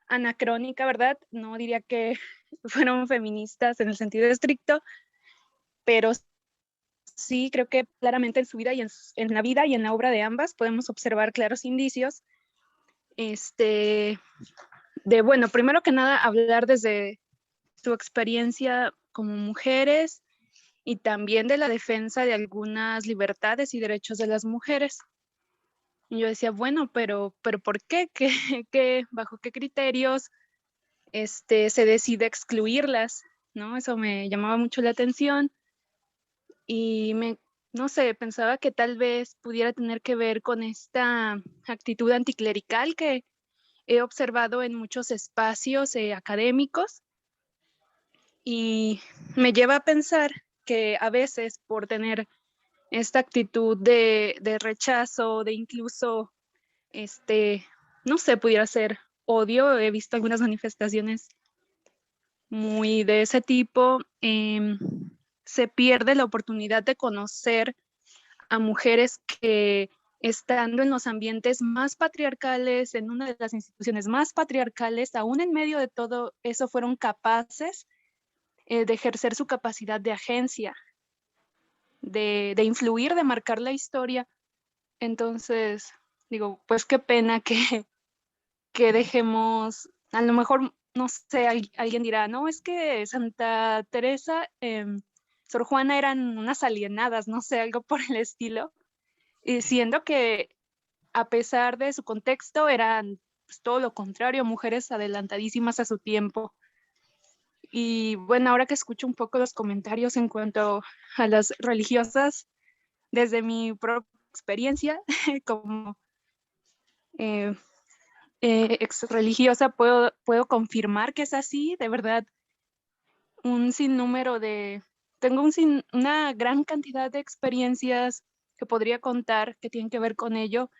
anacrónica, ¿verdad? No diría que fueron feministas en el sentido estricto, pero sí creo que claramente en su vida y en la vida y en la obra de ambas podemos observar claros indicios bueno, primero que nada, hablar desde su experiencia como mujeres y también de la defensa de algunas libertades y derechos de las mujeres. Y yo decía, bueno, pero ¿por qué? ¿Bajo qué criterios se decide excluirlas? ¿No? Eso me llamaba mucho la atención y no sé, pensaba que tal vez pudiera tener que ver con esta actitud anticlerical que he observado en muchos espacios académicos, y me lleva a pensar que a veces por tener esta actitud de rechazo, de incluso, no sé, pudiera ser odio. He visto algunas manifestaciones muy de ese tipo. Se pierde la oportunidad de conocer a mujeres que, estando en los ambientes más patriarcales, en una de las instituciones más patriarcales, aún en medio de todo eso, fueron capaces de ejercer su capacidad de agencia, de influir, de marcar la historia. Entonces, digo, pues qué pena que dejemos, a lo mejor, no sé, alguien dirá, no, es que Santa Teresa, Sor Juana eran unas alienadas, no sé, algo por el estilo, y siendo que a pesar de su contexto eran pues, todo lo contrario, mujeres adelantadísimas a su tiempo. Y bueno, ahora que escucho un poco los comentarios en cuanto a las religiosas, desde mi propia experiencia como ex religiosa, puedo confirmar que es así. De verdad, tengo una gran cantidad de experiencias que podría contar que tienen que ver con ello.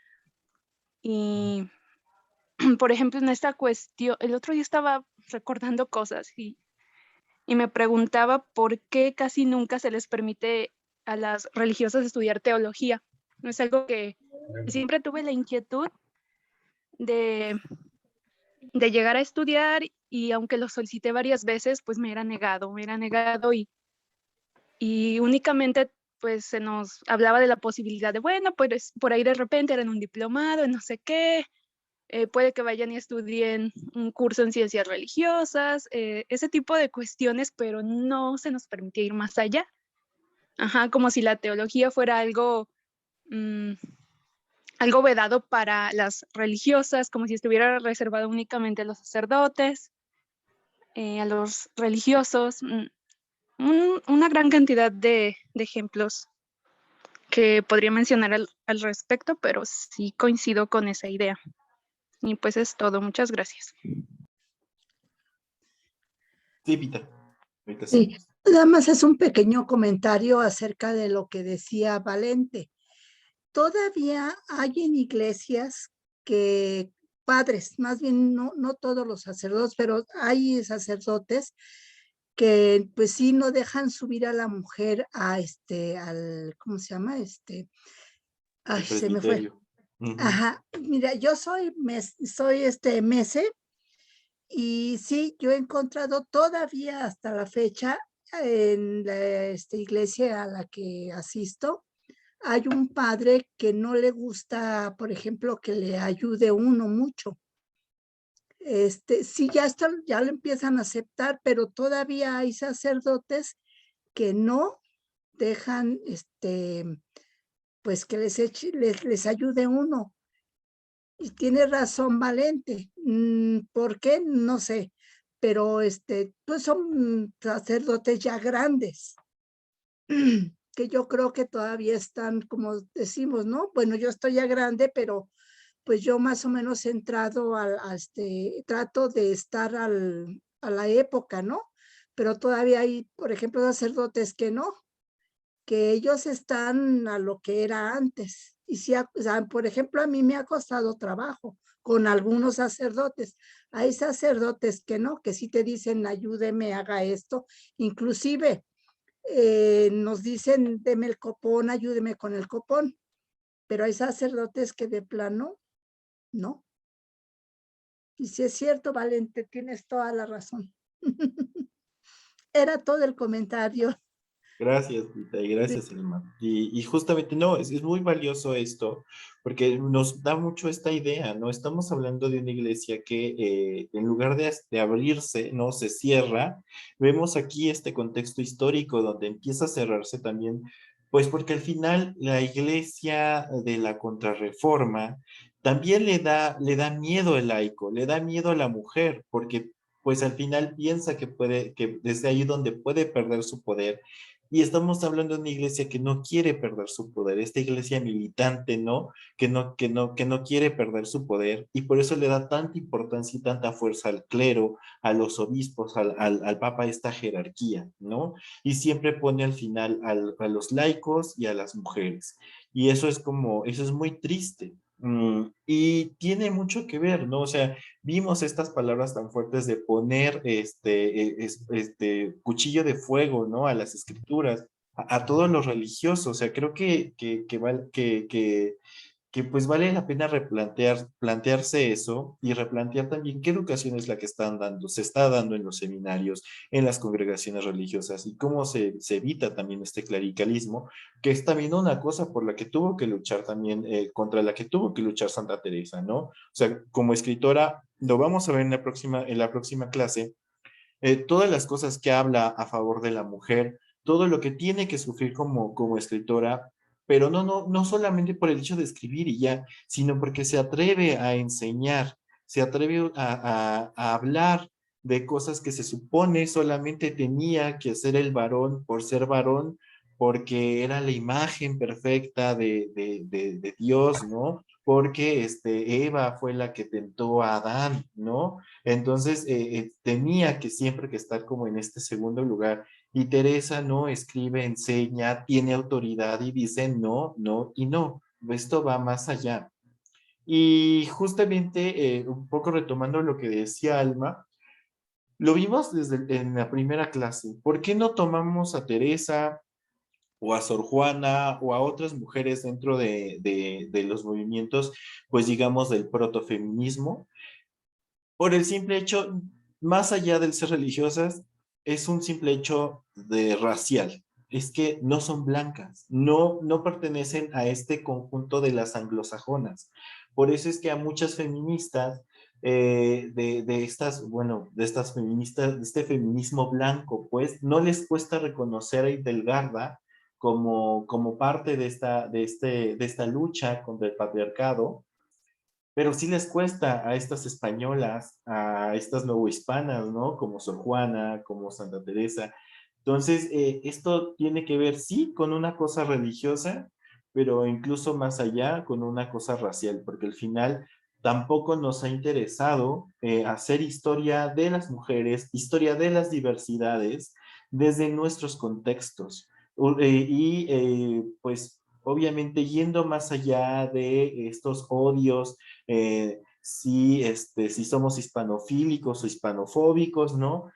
Y, por ejemplo, en esta cuestión, el otro día estaba recordando cosas y me preguntaba por qué casi nunca se les permite a las religiosas estudiar teología. No es algo que siempre tuve la inquietud de llegar a estudiar, y aunque lo solicité varias veces, pues me era negado y únicamente pues se nos hablaba de la posibilidad de, bueno, pues por ahí de repente eran un diplomado en no sé qué, puede que vayan y estudien un curso en ciencias religiosas, ese tipo de cuestiones, pero no se nos permitía ir más allá. Ajá, como si la teología fuera algo vedado para las religiosas, como si estuviera reservado únicamente a los sacerdotes, a los religiosos. Una gran cantidad de ejemplos que podría mencionar al respecto, pero sí coincido con esa idea. Y pues es todo. Muchas gracias. Sí, Pita. Ahorita Sí, sí. nada más es un pequeño comentario acerca de lo que decía Valente. Todavía hay en iglesias que padres, más bien no todos los sacerdotes, pero hay sacerdotes que pues sí no dejan subir a la mujer ¿cómo se llama? Ay, El se me fue. presbiterio. Ujú. Ajá, mira, yo soy mese, y sí, yo he encontrado todavía hasta la fecha en esta iglesia a la que asisto, hay un padre que no le gusta, por ejemplo, que le ayude uno mucho. Sí, ya lo empiezan a aceptar, pero todavía hay sacerdotes que no dejan, pues que les ayude uno. Y tiene razón Valente. ¿Por qué? No sé, pero pues son sacerdotes ya grandes, que yo creo que todavía están, como decimos, ¿no? Bueno, yo estoy ya grande, pero pues yo más o menos he entrado trato de estar a la época, ¿no? Pero todavía hay, por ejemplo, sacerdotes que no, que ellos están a lo que era antes. Y si, o sea, por ejemplo, a mí me ha costado trabajo con algunos sacerdotes. Hay sacerdotes que no, que sí te dicen, ayúdeme, haga esto. Inclusive nos dicen, deme el copón, ayúdeme con el copón. pero hay sacerdotes que de plano, no. Y si es cierto, Valente, tienes toda la razón. Era todo el comentario. Gracias, Rita, y gracias, Elma. Y justamente, no, es muy valioso esto, porque nos da mucho esta idea, ¿no? Estamos hablando de una iglesia que en lugar de abrirse, ¿no? Se cierra. Vemos aquí este contexto histórico donde empieza a cerrarse también, pues porque al final la iglesia de la Contrarreforma también le da miedo al laico, le da miedo a la mujer, porque pues al final piensa que puede, que desde ahí donde puede perder su poder. Y estamos hablando de una iglesia que no quiere perder su poder, esta iglesia militante, ¿no? Que no quiere perder su poder y por eso le da tanta importancia y tanta fuerza al clero, a los obispos, al papa, esta jerarquía, ¿no? Y siempre pone al final a los laicos y a las mujeres. Y eso es como, eso es muy triste. Y tiene mucho que ver, ¿no? O sea, vimos estas palabras tan fuertes de poner este cuchillo de fuego, ¿no? A las escrituras, a todo lo religioso. O sea, creo que pues vale la pena plantearse eso y replantear también qué educación es la que están dando, se está dando en los seminarios, en las congregaciones religiosas y cómo se evita también este clericalismo, que es también una cosa por la que tuvo que luchar también, contra la que tuvo que luchar Santa Teresa, ¿no? O sea, como escritora, lo vamos a ver en la próxima clase, todas las cosas que habla a favor de la mujer, todo lo que tiene que sufrir como escritora, pero no solamente por el hecho de escribir y ya, sino porque se atreve a enseñar, se atreve a hablar de cosas que se supone solamente tenía que hacer el varón por ser varón, porque era la imagen perfecta de Dios, ¿no? Porque Eva fue la que tentó a Adán, ¿no? Entonces, tenía que siempre que estar como en este segundo lugar. Y Teresa no escribe, enseña, tiene autoridad y dice no, no y no. Esto va más allá. Y justamente, un poco retomando lo que decía Alma, lo vimos en la primera clase. ¿Por qué no tomamos a Teresa o a Sor Juana o a otras mujeres dentro de los movimientos, pues digamos, del protofeminismo? Por el simple hecho, más allá del ser religiosas, es un simple hecho de racial. Es que no son blancas, no pertenecen a este conjunto de las anglosajonas. Por eso es que a muchas feministas de estas, bueno, de estas feministas, de este feminismo blanco, pues no les cuesta reconocer a Hidalgarda como parte de esta lucha contra el patriarcado, pero sí les cuesta a estas españolas, a estas novohispanas, ¿no? Como Sor Juana, como Santa Teresa. Entonces, esto tiene que ver, sí, con una cosa religiosa, pero incluso más allá, con una cosa racial, porque al final tampoco nos ha interesado hacer historia de las mujeres, historia de las diversidades desde nuestros contextos. Pues obviamente yendo más allá de estos odios, si somos hispanofílicos o hispanofóbicos, ¿no?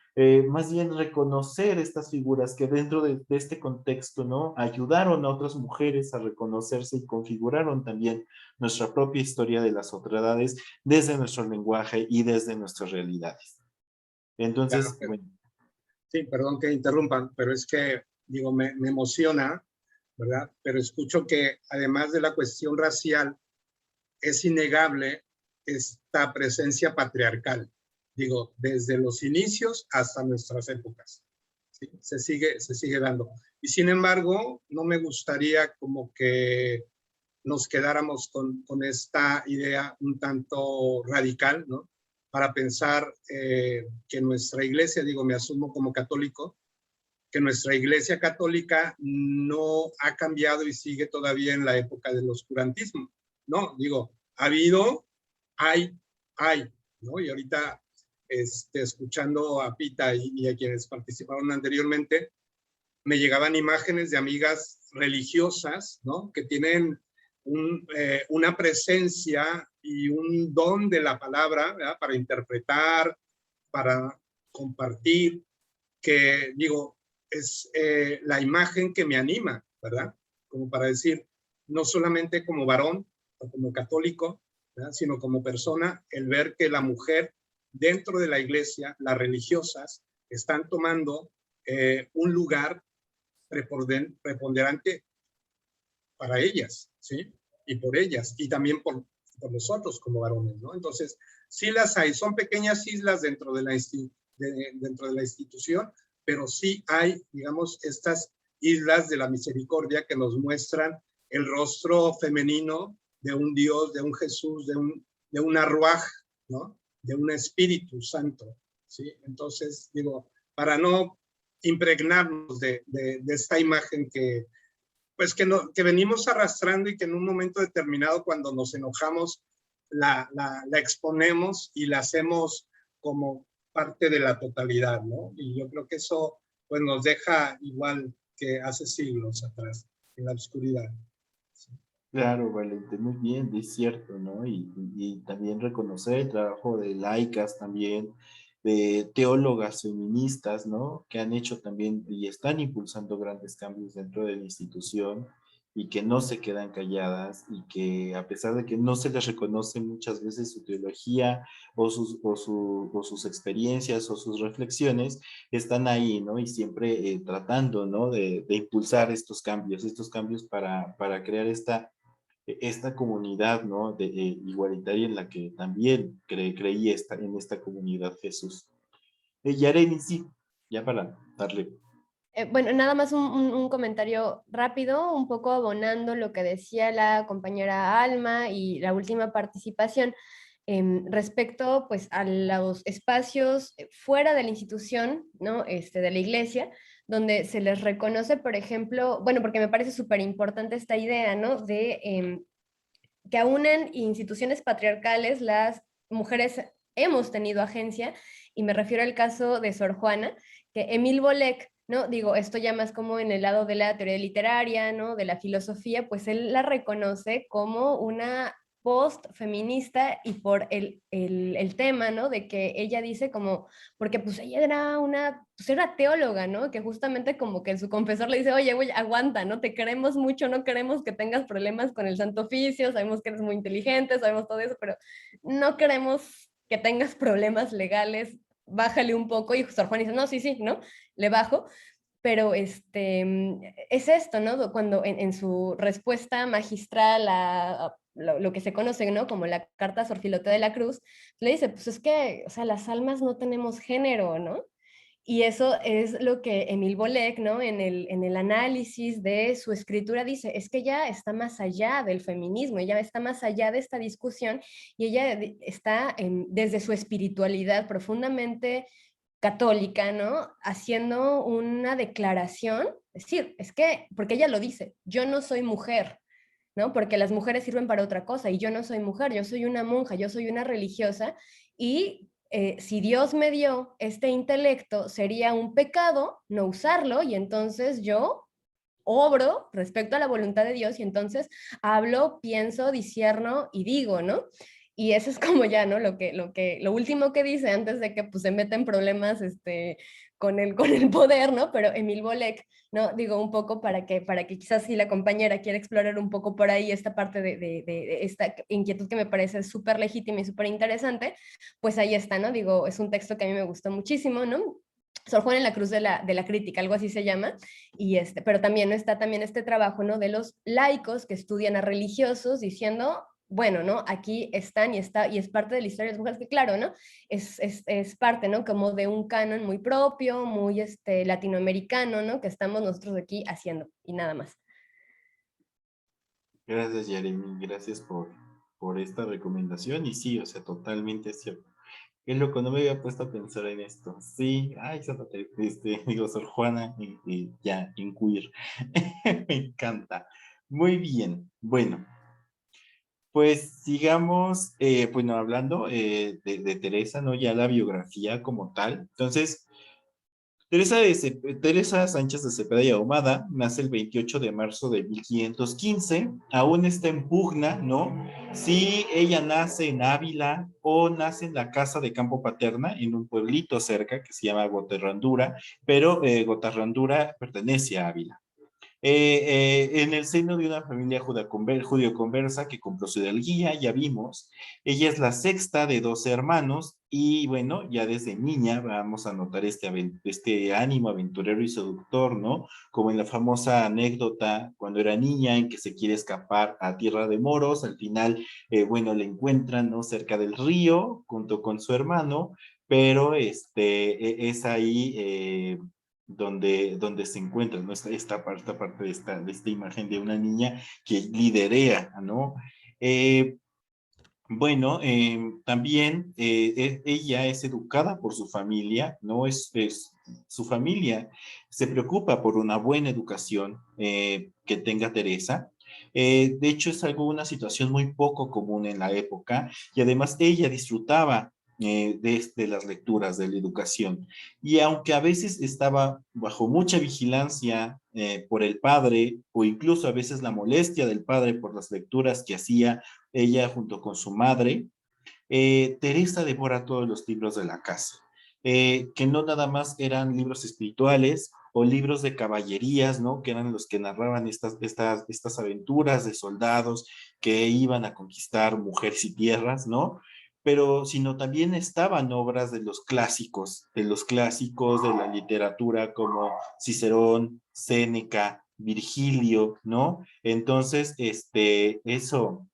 Más bien reconocer estas figuras que dentro de este contexto, ¿no? Ayudaron a otras mujeres a reconocerse y configuraron también nuestra propia historia de las otredades desde nuestro lenguaje y desde nuestras realidades. Entonces, Claro, bueno. sí, perdón que interrumpan, pero es que, digo, me emociona, ¿verdad? Pero escucho que además de la cuestión racial, es innegable esta presencia patriarcal, digo, desde los inicios hasta nuestras épocas. ¿Sí? Se sigue dando. Y sin embargo, no me gustaría como que nos quedáramos con esta idea un tanto radical, ¿no? Para pensar que nuestra iglesia, digo, me asumo como católico, que nuestra iglesia católica no ha cambiado y sigue todavía en la época del oscurantismo, ¿no? Digo, ha habido, hay, ¿no? Y ahorita, escuchando a Pita y a quienes participaron anteriormente, me llegaban imágenes de amigas religiosas, ¿no? Que tienen una presencia y un don de la palabra, ¿verdad? Para interpretar, para compartir, que digo, es la imagen que me anima, ¿verdad? Como para decir, no solamente como varón o como católico, ¿verdad?, sino como persona, el ver que la mujer dentro de la iglesia, las religiosas, están tomando un lugar preponderante para ellas, ¿sí? Y por ellas, y también por nosotros como varones, ¿no? Entonces, sí las hay, son pequeñas islas dentro de la institución, pero sí hay, digamos, estas islas de la misericordia que nos muestran el rostro femenino de un Dios, de un Jesús, de una Ruaj, ¿no?, de un Espíritu Santo, ¿sí? Entonces, digo, para no impregnarnos de esta imagen que, pues, que venimos arrastrando y que en un momento determinado, cuando nos enojamos, la exponemos y la hacemos como parte de la totalidad, ¿no? Y yo creo que eso, pues, nos deja igual que hace siglos atrás, en la oscuridad. ¿Sí? Claro, Valente, muy bien, es cierto, ¿no? Y también reconocer el trabajo de laicas también, de teólogas feministas, ¿no? Que han hecho también y están impulsando grandes cambios dentro de la institución y que no se quedan calladas y que a pesar de que no se les reconoce muchas veces su teología o sus experiencias o sus reflexiones, están ahí, ¿no? Y siempre tratando, ¿no? De impulsar estos cambios para crear esta comunidad, ¿no? Igualitaria en la que también creí en esta comunidad Jesús. Yareni, sí, ya para darle. Bueno, nada más un comentario rápido, un poco abonando lo que decía la compañera Alma y la última participación respecto pues a los espacios fuera de la institución, ¿no? De la iglesia, donde se les reconoce, por ejemplo, bueno, porque me parece súper importante esta idea, ¿no? De que aún en instituciones patriarcales las mujeres hemos tenido agencia, y me refiero al caso de Sor Juana, que Émile Bolek, ¿no? Digo, esto ya más como en el lado de la teoría literaria, ¿no? De la filosofía, pues él la reconoce como una post-feminista y por el tema, ¿no? De que ella dice como, porque pues ella pues era teóloga, ¿no? Que justamente como que su confesor le dice, oye, aguanta, ¿no? Te queremos mucho, no queremos que tengas problemas con el Santo Oficio, sabemos que eres muy inteligente, sabemos todo eso, pero no queremos que tengas problemas legales, bájale un poco. Y Sor Juan dice, no, sí, ¿no? Le bajo. Pero es esto, ¿no? Cuando en su respuesta magistral a lo que se conoce, ¿no? Como la carta a Sor Filoteo de la Cruz, le dice, pues es que, o sea, las almas no tenemos género, ¿no? Y eso es lo que Émile Bolek, ¿no? En el análisis de su escritura dice, es que ella está más allá del feminismo, ella está más allá de esta discusión, y ella está desde su espiritualidad profundamente católica, ¿no? Haciendo una declaración, es decir, es que, porque ella lo dice, yo no soy mujer, ¿no? Porque las mujeres sirven para otra cosa y yo no soy mujer, yo soy una monja, yo soy una religiosa, y si Dios me dio este intelecto, sería un pecado no usarlo, y entonces yo obro respecto a la voluntad de Dios, y entonces hablo, pienso, discierno y digo, ¿no? Y eso es como ya, ¿no? Lo último que dice antes de que pues, se meta en problemas con el poder, ¿no? Pero Émile Bolek, ¿no? Digo, un poco para que quizás si la compañera quiere explorar un poco por ahí esta parte de esta inquietud que me parece súper legítima y súper interesante, pues ahí está, ¿no? Digo, es un texto que a mí me gustó muchísimo, ¿no? Sor Juana en la Cruz de la Crítica, algo así se llama, y pero también ¿no? Está también este trabajo, ¿no? De los laicos que estudian a religiosos diciendo, bueno, ¿no? Aquí están y es parte de la historia de las mujeres, que claro, ¿no? Es parte, ¿no? Como de un canon muy propio, muy latinoamericano, ¿no? Que estamos nosotros aquí haciendo, y nada más. Gracias, Yaremi, gracias por esta recomendación. Y sí, o sea, totalmente cierto. Qué loco, no me había puesto a pensar en esto. Sí, ay, digo, Sor Juana, ya, en queer. Me encanta. Muy bien, bueno. Pues sigamos, bueno, hablando de Teresa, ¿no? Ya la biografía como tal. Entonces, Teresa Sánchez de Cepeda y Ahumada nace el 28 de marzo de 1515. Aún está en pugna, ¿no? Si ella nace en Ávila o nace en la casa de campo paterna, en un pueblito cerca que se llama Gotarrandura, pero Gotarrandura pertenece a Ávila. En el seno de una familia judío-conversa que compró su hidalguía, ya vimos, ella es la sexta de 12 hermanos y bueno, ya desde niña vamos a notar este ánimo aventurero y seductor, ¿no? Como en la famosa anécdota cuando era niña en que se quiere escapar a tierra de moros, al final, bueno, le encuentran, ¿no? Cerca del río junto con su hermano, pero es ahí donde se encuentra, ¿no? Esta parte de esta imagen de una niña que liderea, ¿no? Eh, bueno, también ella es educada por su familia, ¿no? Su familia se preocupa por una buena educación que tenga Teresa. De hecho, es una situación muy poco común en la época y además ella disfrutaba de las lecturas, de la educación. Y aunque a veces estaba bajo mucha vigilancia por el padre o incluso a veces la molestia del padre por las lecturas que hacía ella junto con su madre, Teresa devora todos los libros de la casa, que no nada más eran libros espirituales o libros de caballerías, ¿no? Que eran los que narraban estas aventuras de soldados que iban a conquistar mujeres y tierras, ¿no? Pero sino también estaban obras de los clásicos de la literatura como Cicerón, Séneca, Virgilio, ¿no? Entonces, eso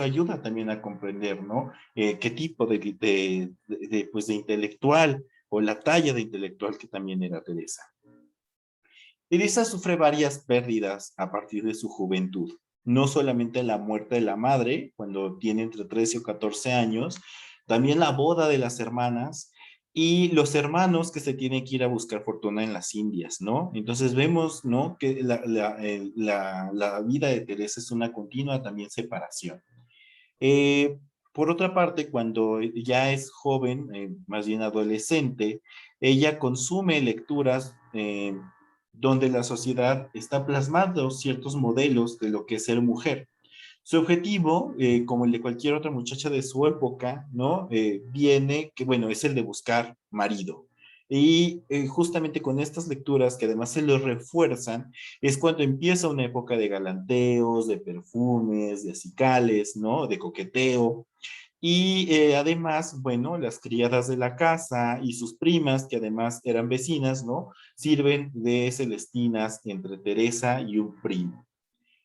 ayuda también a comprender, ¿no? Qué tipo pues de intelectual o la talla de intelectual que también era Teresa. Teresa sufre varias pérdidas a partir de su juventud. No solamente la muerte de la madre, cuando tiene entre 13 o 14 años, también la boda de las hermanas y los hermanos que se tienen que ir a buscar fortuna en las Indias, ¿no? Entonces vemos, ¿no? Que la vida de Teresa es una continua también separación. Por otra parte, cuando ya es joven, más bien adolescente, ella consume lecturas donde la sociedad está plasmando ciertos modelos de lo que es ser mujer. Su objetivo, como el de cualquier otra muchacha de su época, ¿no? Viene, que bueno, es el de buscar marido. Y justamente con estas lecturas, que además se lo refuerzan, es cuando empieza una época de galanteos, de perfumes, de acicales, ¿no? De coqueteo. Y además, bueno, las criadas de la casa y sus primas, que además eran vecinas, ¿no? Sirven de celestinas entre Teresa y un primo.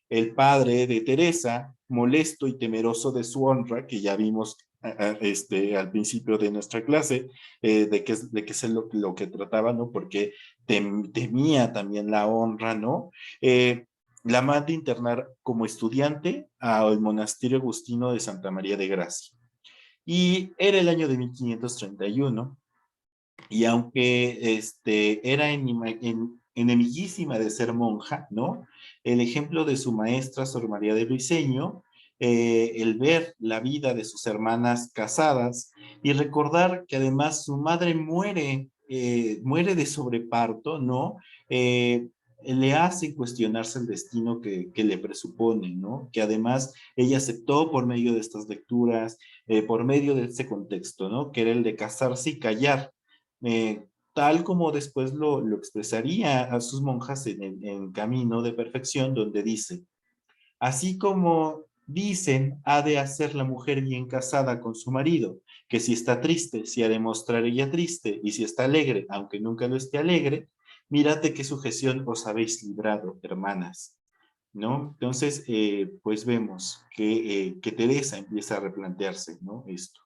El padre de Teresa, molesto y temeroso de su honra, que ya vimos al principio de nuestra clase, de que es lo que trataba, ¿no? Porque temía también la honra, ¿no? La manda internar como estudiante al monasterio agustino de Santa María de Gracia. Y era el año de 1531, y aunque era enemiguísima de ser monja, ¿no? El ejemplo de su maestra, Sor María de Briceño, el ver la vida de sus hermanas casadas y recordar que además su madre muere de sobreparto, ¿no? Le hace cuestionarse el destino que le presupone, ¿no? Que además ella aceptó por medio de estas lecturas, por medio de ese contexto, ¿no? Que era el de casarse y callar, tal como después lo expresaría a sus monjas en Camino de Perfección, donde dice: así como dicen, ha de hacer la mujer bien casada con su marido, que si está triste, si ha de mostrar ella triste, y si está alegre, aunque nunca lo esté alegre, mirad de qué sujeción os habéis librado, hermanas, ¿no? Entonces, pues vemos que Teresa empieza a replantearse, ¿no? Esto.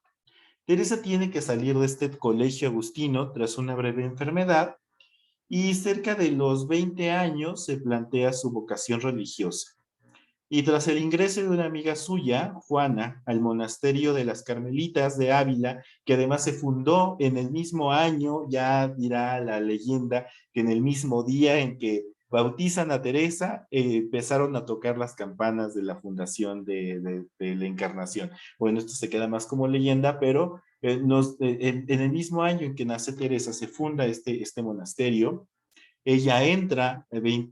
Teresa tiene que salir de este colegio agustino tras una breve enfermedad y cerca de los 20 años se plantea su vocación religiosa. Y tras el ingreso de una amiga suya, Juana, al monasterio de las Carmelitas de Ávila, que además se fundó en el mismo año, ya dirá la leyenda que en el mismo día en que bautizan a Teresa, empezaron a tocar las campanas de la fundación de la Encarnación. Bueno, esto se queda más como leyenda, pero en el mismo año en que nace Teresa se funda este monasterio. Ella entra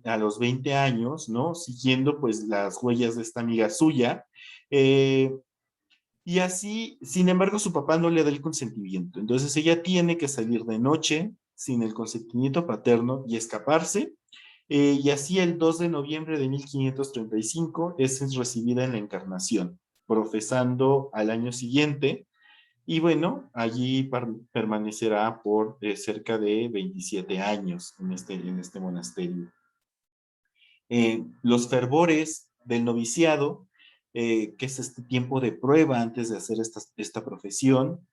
a los 20 años, ¿no? Siguiendo pues las huellas de esta amiga suya. Y así, sin embargo, su papá no le da el consentimiento. Entonces ella tiene que salir de noche sin el consentimiento paterno y escaparse. Y así el 2 de noviembre de 1535 es recibida en la Encarnación, profesando al año siguiente, y bueno, allí permanecerá por cerca de 27 años en este monasterio. Los fervores del noviciado, que es este tiempo de prueba antes de hacer esta profesión,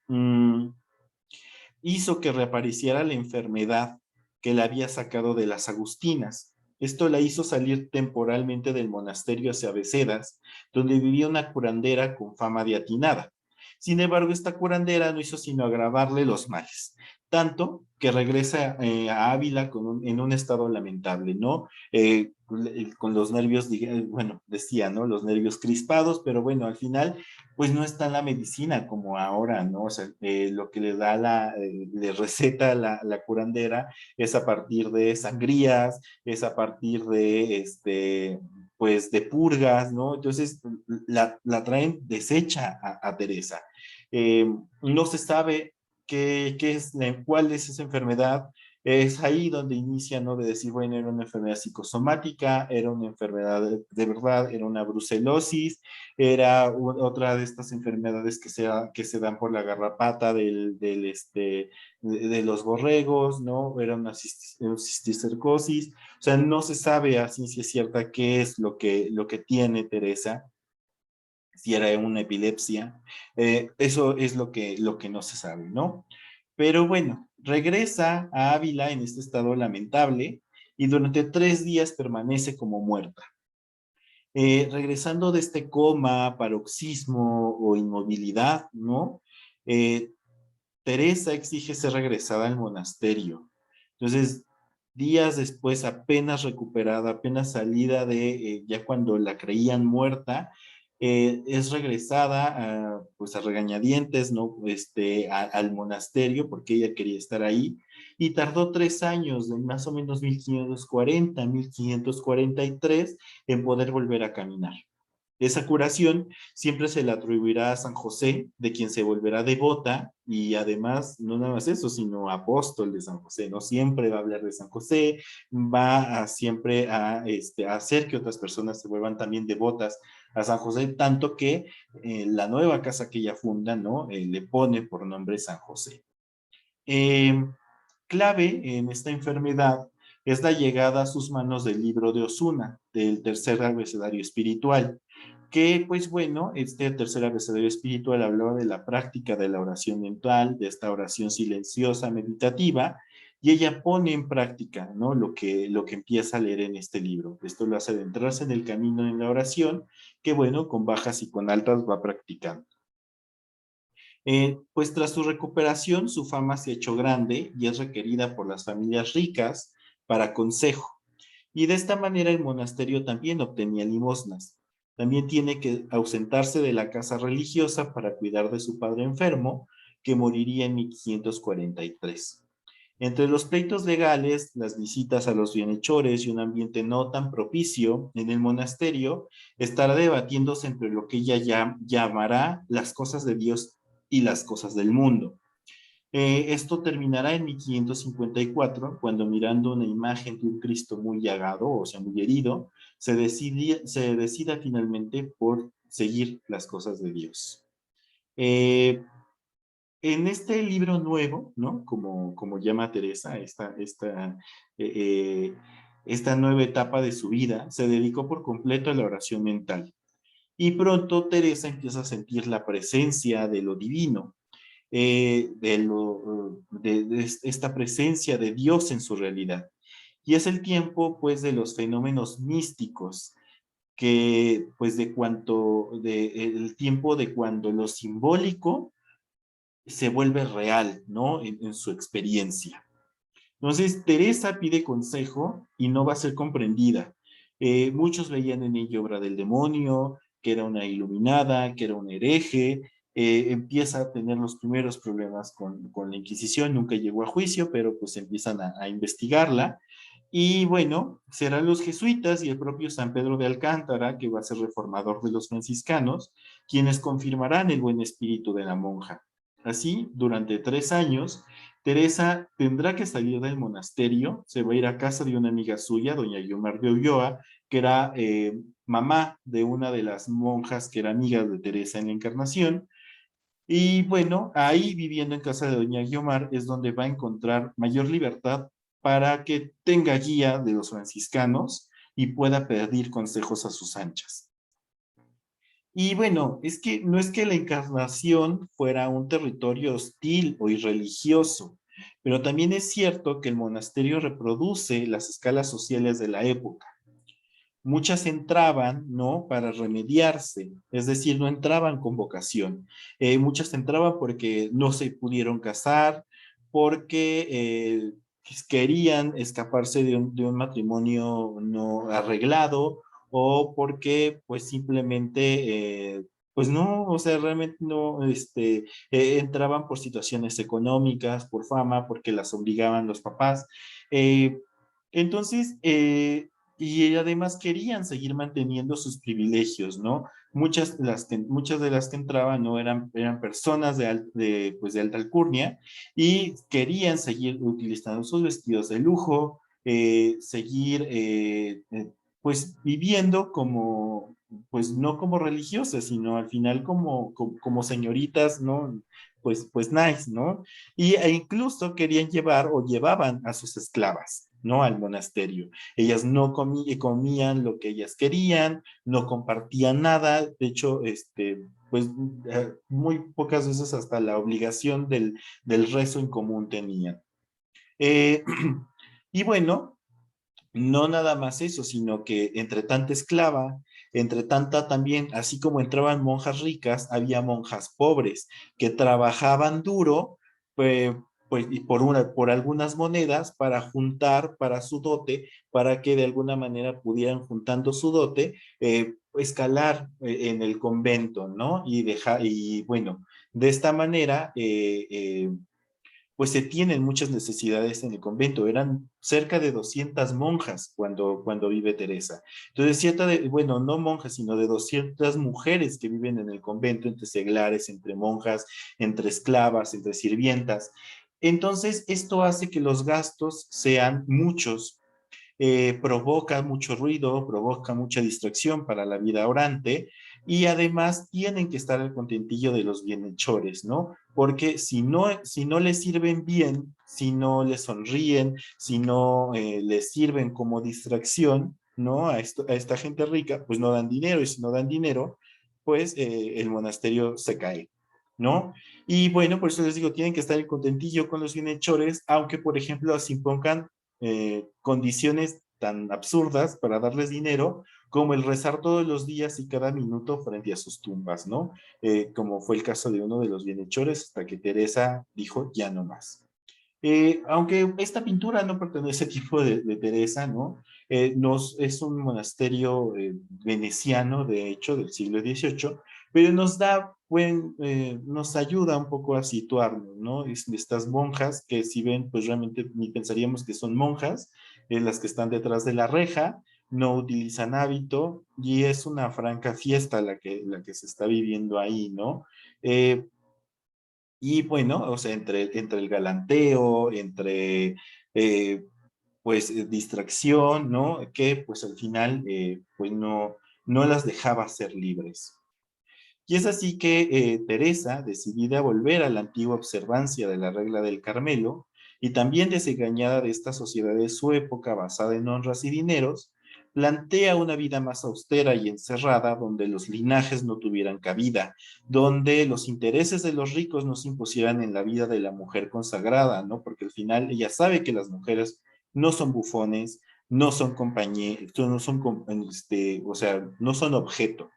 hizo que reapareciera la enfermedad que la había sacado de las Agustinas. Esto la hizo salir temporalmente del monasterio hacia Becedas, donde vivía una curandera con fama de atinada. Sin embargo, esta curandera no hizo sino agravarle los males, tanto que regresa a Ávila en un estado lamentable, ¿no? Con los nervios, bueno, decía, ¿no? Los nervios crispados, pero bueno, al final, pues no está en la medicina como ahora, ¿no? O sea, lo que le da le receta la curandera es a partir de sangrías, es a partir de, pues, de purgas, ¿no? Entonces, la traen deshecha a Teresa. No se sabe cuál es esa enfermedad. Es ahí donde inicia, ¿no? De decir, bueno, era una enfermedad psicosomática, era una enfermedad de verdad, era una brucelosis, era otra de estas enfermedades que se dan por la garrapata de los borregos, ¿no? Era una cisticercosis. O sea, no se sabe a ciencia cierta qué es lo que tiene Teresa, si era una epilepsia. Eso es lo que no se sabe, ¿no? Pero bueno, regresa a Ávila en este estado lamentable y durante 3 días permanece como muerta. Regresando de este coma, paroxismo o inmovilidad, ¿no? Teresa exige ser regresada al monasterio. Entonces, días después, apenas recuperada, apenas salida ya cuando la creían muerta, es regresada pues a regañadientes, ¿no? Al monasterio, porque ella quería estar ahí, y tardó 3 años, de más o menos 1540, 1543, en poder volver a caminar. Esa curación siempre se le atribuirá a San José, de quien se volverá devota, y además, no nada más eso, sino apóstol de San José, ¿no? Siempre va a hablar de San José, siempre a hacer que otras personas se vuelvan también devotas a San José, tanto que la nueva casa que ella funda, ¿no? Le pone por nombre San José. Clave en esta enfermedad es la llegada a sus manos del libro de Osuna, del tercer abecedario espiritual, que pues bueno, este tercer abecedario espiritual hablaba de la práctica de la oración mental, de esta oración silenciosa, meditativa, y ella pone en práctica, ¿no? Lo que empieza a leer en este libro. Esto lo hace adentrarse en el camino en la oración, que bueno, con bajas y con altas va practicando. Pues tras su recuperación, su fama se ha hecho grande y es requerida por las familias ricas para consejo. Y de esta manera el monasterio también obtenía limosnas. También tiene que ausentarse de la casa religiosa para cuidar de su padre enfermo, que moriría en 1543. Entre los pleitos legales, las visitas a los bienhechores y un ambiente no tan propicio en el monasterio, estará debatiéndose entre lo que ella llamará las cosas de Dios y las cosas del mundo. Esto terminará en 1554, cuando mirando una imagen de un Cristo muy llagado, o sea, muy herido, se decida finalmente por seguir las cosas de Dios. En este libro nuevo, ¿no? Como llama Teresa, esta nueva etapa de su vida, se dedicó por completo a la oración mental. Y pronto Teresa empieza a sentir la presencia de lo divino, de esta presencia de Dios en su realidad. Y es el tiempo, pues, de los fenómenos místicos, que, pues, el tiempo de cuando lo simbólico se vuelve real, ¿no? En su experiencia. Entonces, Teresa pide consejo y no va a ser comprendida. Muchos veían en ella obra del demonio, que era una iluminada, que era un hereje. Empieza a tener los primeros problemas con la Inquisición, nunca llegó a juicio, pero pues empiezan a investigarla. Y bueno, serán los jesuitas y el propio San Pedro de Alcántara, que va a ser reformador de los franciscanos, quienes confirmarán el buen espíritu de la monja. Así, durante 3 años, Teresa tendrá que salir del monasterio, se va a ir a casa de una amiga suya, doña Guiomar de Ulloa, que era mamá de una de las monjas que era amiga de Teresa en la Encarnación. Y bueno, ahí viviendo en casa de doña Guiomar es donde va a encontrar mayor libertad para que tenga guía de los franciscanos y pueda pedir consejos a sus anchas. Y bueno, es que no es que la Encarnación fuera un territorio hostil o irreligioso, pero también es cierto que el monasterio reproduce las escalas sociales de la época. Muchas entraban, ¿no? Para remediarse, es decir, no entraban con vocación. Muchas entraban porque no se pudieron casar, porque querían escaparse de un matrimonio no arreglado o porque pues simplemente, pues no, o sea, realmente no, entraban por situaciones económicas, por fama, porque las obligaban los papás. Eh, entonces, y además querían seguir manteniendo sus privilegios, ¿no? Muchas de las que entraban no eran personas pues de alta alcurnia y querían seguir utilizando sus vestidos de lujo, seguir pues viviendo como, pues no como religiosas, sino al final como señoritas, ¿no? Pues nice, ¿no? E incluso querían llevar o llevaban a sus esclavas, ¿no? Al monasterio. Ellas no comían lo que ellas querían, no compartían nada, de hecho, pues muy pocas veces hasta la obligación del rezo en común tenían. Eh, y bueno, no nada más eso, sino que entre tanta esclava, entre tanta también, así como entraban monjas ricas, había monjas pobres que trabajaban duro, pues, y por algunas monedas para juntar para su dote, para que de alguna manera pudieran juntando su dote, escalar en el convento, ¿no? Y bueno, de esta manera, pues se tienen muchas necesidades en el convento. Eran cerca de 200 monjas cuando vive Teresa. Entonces, bueno, no monjas, sino de 200 mujeres que viven en el convento, entre seglares, entre monjas, entre esclavas, entre sirvientas. Entonces, esto hace que los gastos sean muchos, provoca mucho ruido, provoca mucha distracción para la vida orante y además tienen que estar al contentillo de los bienhechores, ¿no? Porque si no les sirven bien, si no les sonríen, si no les sirven como distracción, ¿no? A esta gente rica, pues no dan dinero y si no dan dinero, pues el monasterio se cae. ¿No? Y bueno, por eso les digo, tienen que estar en contentillo con los bienhechores, aunque por ejemplo se impongan condiciones tan absurdas para darles dinero como el rezar todos los días y cada minuto frente a sus tumbas, ¿no? Como fue el caso de uno de los bienhechores hasta que Teresa dijo ya no más. Aunque esta pintura no pertenece al tipo de Teresa, ¿no? Es un monasterio veneciano, de hecho, del siglo XVIII, pero nos ayuda un poco a situarnos, ¿no? Estas monjas que si ven, pues realmente ni pensaríamos que son monjas, las que están detrás de la reja, no utilizan hábito y es una franca fiesta la que se está viviendo ahí, ¿no? Y bueno, o sea, entre el galanteo, entre pues distracción, ¿no? Que pues al final pues no las dejaba ser libres. Y es así que Teresa, decidida a volver a la antigua observancia de la regla del Carmelo, y también desengañada de esta sociedad de su época basada en honras y dineros, plantea una vida más austera y encerrada donde los linajes no tuvieran cabida, donde los intereses de los ricos no se impusieran en la vida de la mujer consagrada, ¿no? Porque al final ella sabe que las mujeres no son bufones, no son compañeros, no son, o sea, no son objeto.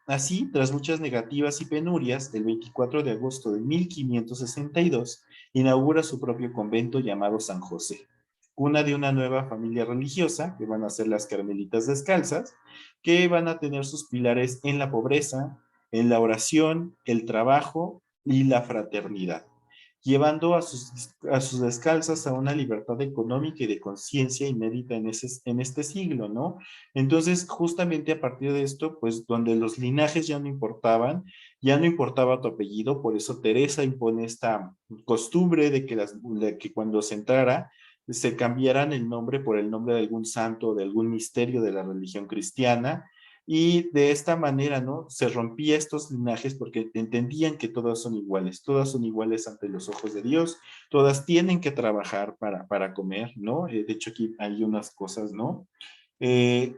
Así, tras muchas negativas y penurias, el 24 de agosto de 1562 inaugura su propio convento llamado San José, cuna de una nueva familia religiosa, que van a ser las Carmelitas Descalzas, que van a tener sus pilares en la pobreza, en la oración, el trabajo y la fraternidad. llevando a sus descalzas a una libertad económica y de conciencia inédita en este siglo, ¿no? Entonces, justamente a partir de esto, pues donde los linajes ya no importaban, ya no importaba tu apellido, por eso Teresa impone esta costumbre de que cuando se entrara, se cambiaran el nombre por el nombre de algún santo o de algún misterio de la religión cristiana, y de esta manera, ¿no? Se rompía estos linajes porque entendían que todas son iguales ante los ojos de Dios, todas tienen que trabajar para comer, ¿no? De hecho, aquí hay unas cosas, ¿no? Eh,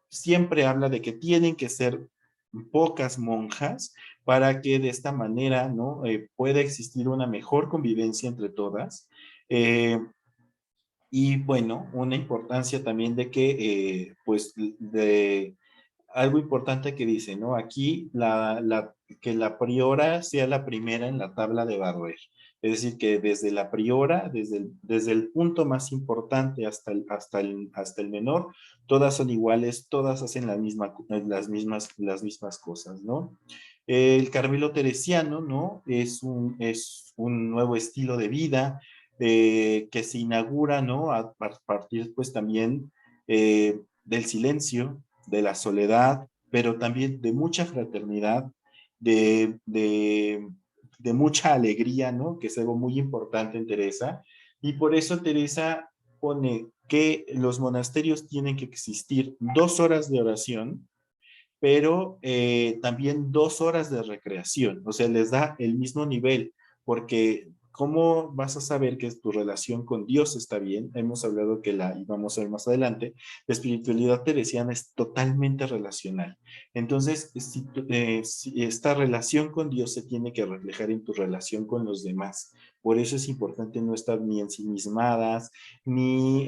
Siempre habla de que tienen que ser pocas monjas para que de esta manera, ¿no? Pueda existir una mejor convivencia entre todas. Y bueno, una importancia también de que, pues, de algo importante que dice, ¿no? Aquí que la priora sea la primera en la tabla de barrer. Es decir, que desde la priora, desde el punto más importante hasta el menor, todas son iguales, todas hacen las mismas cosas, ¿no? El Carmelo Teresiano, ¿no? Es un nuevo estilo de vida que se inaugura, ¿no? A partir, pues, también del silencio, de la soledad, pero también de mucha fraternidad, de, de, de mucha alegría, ¿no? Que es algo muy importante en Teresa. Y por eso Teresa pone que los monasterios tienen que existir 2 horas de oración, pero también 2 horas de recreación, o sea, les da el mismo nivel, porque ¿cómo vas a saber que tu relación con Dios está bien? Hemos hablado y vamos a ver más adelante, la espiritualidad teresiana es totalmente relacional. Entonces, si esta relación con Dios se tiene que reflejar en tu relación con los demás. Por eso es importante no estar ni ensimismadas, ni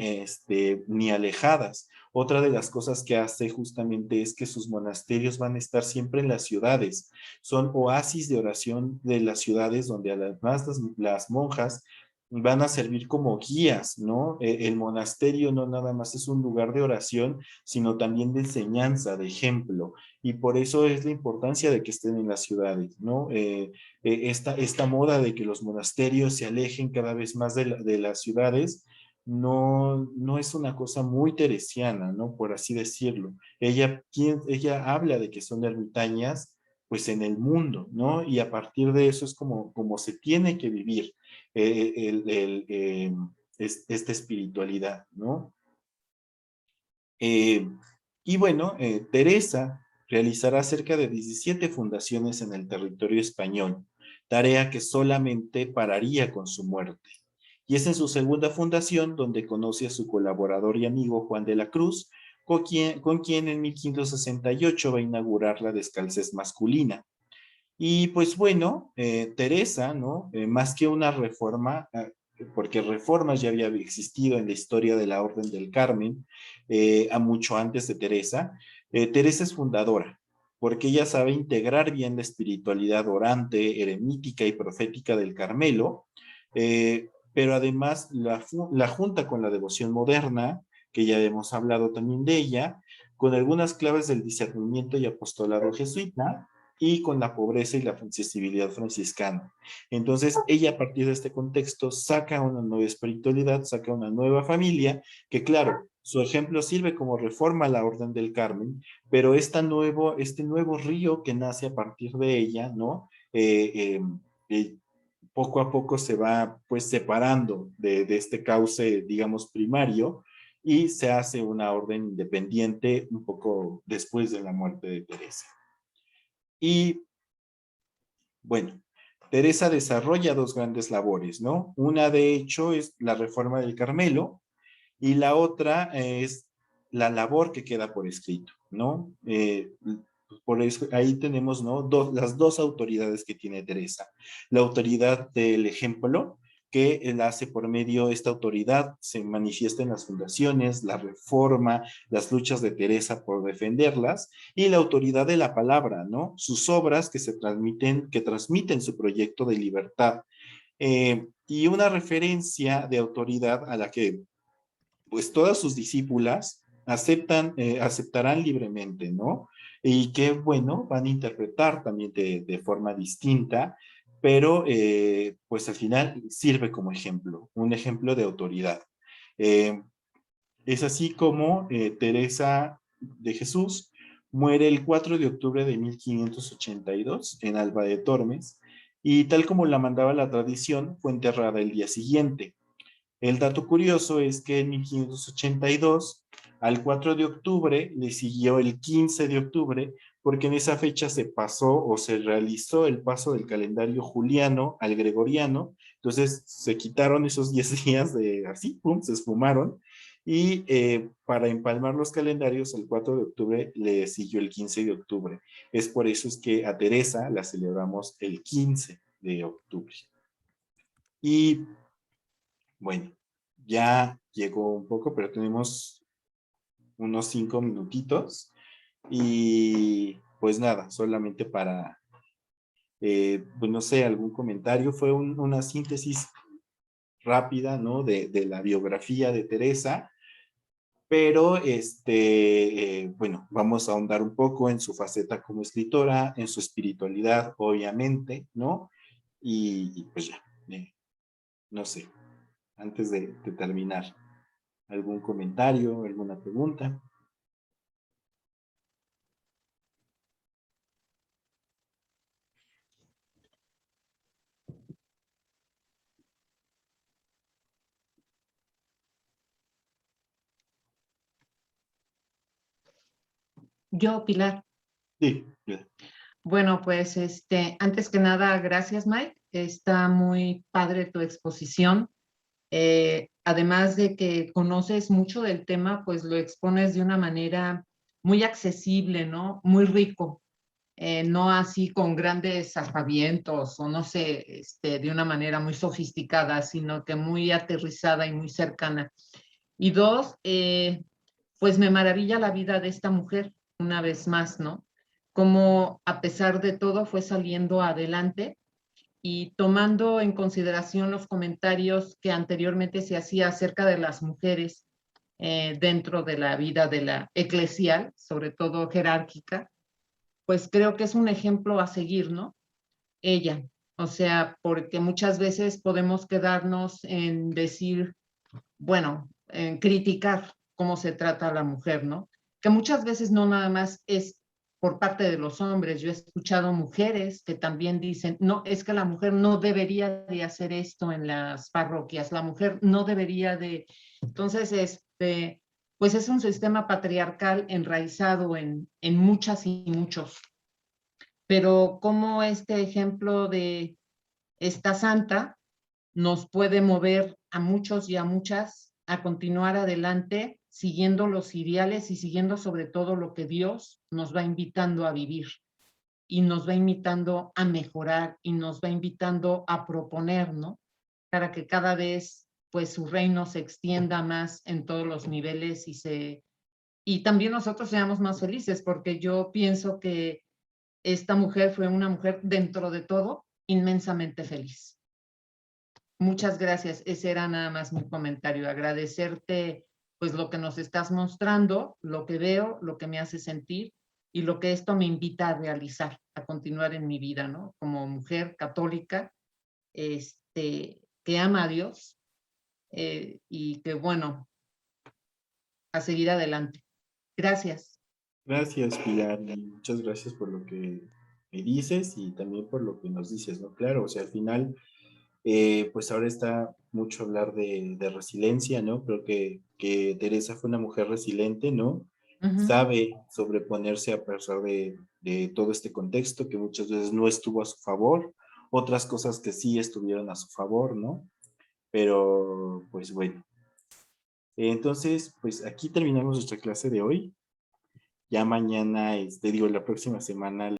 alejadas. Otra de las cosas que hace justamente es que sus monasterios van a estar siempre en las ciudades. Son oasis de oración de las ciudades donde además las monjas van a servir como guías, ¿no? El monasterio no nada más es un lugar de oración, sino también de enseñanza, de ejemplo. Y por eso es la importancia de que estén en las ciudades, ¿no? Esta moda de que los monasterios se alejen cada vez más de las ciudades no es una cosa muy teresiana, ¿no? Por así decirlo. Ella habla de que son ermitañas, pues en el mundo, ¿no? Y a partir de eso es como se tiene que vivir esta espiritualidad, ¿no? Eh, y bueno, Teresa realizará cerca de 17 fundaciones en el territorio español, tarea que solamente pararía con su muerte. Y es en su segunda fundación donde conoce a su colaborador y amigo Juan de la Cruz, con quien en 1568 va a inaugurar la descalcez masculina. Y pues bueno, Teresa, ¿no? Más que una reforma, porque reformas ya había existido en la historia de la Orden del Carmen, a mucho antes de Teresa, Teresa es fundadora, porque ella sabe integrar bien la espiritualidad orante, eremítica y profética del Carmelo, pero además la junta con la devoción moderna, que ya hemos hablado también de ella, con algunas claves del discernimiento y apostolado jesuita, y con la pobreza y la sensibilidad franciscana. Entonces, ella a partir de este contexto saca una nueva espiritualidad, saca una nueva familia, que claro, su ejemplo sirve como reforma a la Orden del Carmen, pero este nuevo río que nace a partir de ella, ¿no? Poco a poco se va pues separando de este cauce, digamos, primario, y se hace una orden independiente un poco después de la muerte de Teresa. Y bueno, Teresa desarrolla 2 grandes labores, ¿no? Una de hecho es la reforma del Carmelo y la otra es la labor que queda por escrito, ¿no? Por eso ahí tenemos, ¿no? Las dos autoridades que tiene Teresa. La autoridad del ejemplo, que él hace por medio, esta autoridad se manifiesta en las fundaciones, la reforma, las luchas de Teresa por defenderlas, y la autoridad de la palabra, ¿no? Sus obras que transmiten su proyecto de libertad. Y una referencia de autoridad a la que pues todas sus discípulas aceptarán libremente, ¿no? Y que, bueno, van a interpretar también de forma distinta, pero pues al final sirve como ejemplo, un ejemplo de autoridad. Es así como Teresa de Jesús muere el 4 de octubre de 1582 en Alba de Tormes, y tal como la mandaba la tradición, fue enterrada el día siguiente. El dato curioso es que en 1582, al 4 de octubre, le siguió el 15 de octubre, porque en esa fecha se pasó o se realizó el paso del calendario juliano al gregoriano. Entonces se quitaron esos 10 días de así, pum, se esfumaron. Y para empalmar los calendarios, el 4 de octubre le siguió el 15 de octubre. Es por eso es que a Teresa la celebramos el 15 de octubre. Y bueno, ya llegó un poco, pero tenemos unos 5 minutitos. Y pues nada, solamente para, pues no sé, algún comentario. Fue una síntesis rápida, ¿no? De la biografía de Teresa, pero bueno, vamos a ahondar un poco en su faceta como escritora, en su espiritualidad, obviamente, ¿no? Y pues ya, no sé, antes de terminar, ¿algún comentario, alguna pregunta? Yo, Pilar. Sí, ya. Bueno, pues antes que nada, gracias, Mike. Está muy padre tu exposición. Además de que conoces mucho del tema, pues lo expones de una manera muy accesible, ¿no? Muy rico. No así con grandes aspavientos o no sé, de una manera muy sofisticada, sino que muy aterrizada y muy cercana. Y dos, pues me maravilla la vida de esta mujer, una vez más, ¿no? Cómo a pesar de todo fue saliendo adelante y tomando en consideración los comentarios que anteriormente se hacía acerca de las mujeres dentro de la vida de la eclesial, sobre todo jerárquica, pues creo que es un ejemplo a seguir, ¿no? Ella, o sea, porque muchas veces podemos quedarnos en decir, bueno, en criticar cómo se trata a la mujer, ¿no? Que muchas veces no nada más es por parte de los hombres. Yo he escuchado mujeres que también dicen, no, es que la mujer no debería de hacer esto en las parroquias, la mujer no debería de... Entonces, pues es un sistema patriarcal enraizado en muchas y muchos. Pero como este ejemplo de esta santa nos puede mover a muchos y a muchas a continuar adelante siguiendo los ideales y siguiendo sobre todo lo que Dios nos va invitando a vivir y nos va invitando a mejorar y nos va invitando a proponer, ¿no? Para que cada vez pues su reino se extienda más en todos los niveles y también nosotros seamos más felices, porque yo pienso que esta mujer fue una mujer dentro de todo inmensamente feliz. Muchas gracias. Ese era nada más mi comentario. Agradecerte pues lo que nos estás mostrando, lo que veo, lo que me hace sentir y lo que esto me invita a realizar, a continuar en mi vida, ¿no? Como mujer católica, que ama a Dios y que bueno, a seguir adelante. Gracias. Gracias, Pilar, y muchas gracias por lo que me dices y también por lo que nos dices, ¿no? Claro, o sea, al final, pues ahora está mucho hablar de resiliencia, ¿no? Creo que Teresa fue una mujer resiliente, ¿no? Sabe sobreponerse a pesar de todo este contexto que muchas veces no estuvo a su favor, otras cosas que sí estuvieron a su favor, ¿no? Pero, pues bueno. Entonces, pues aquí terminamos nuestra clase de hoy. Ya mañana, digo, la próxima semana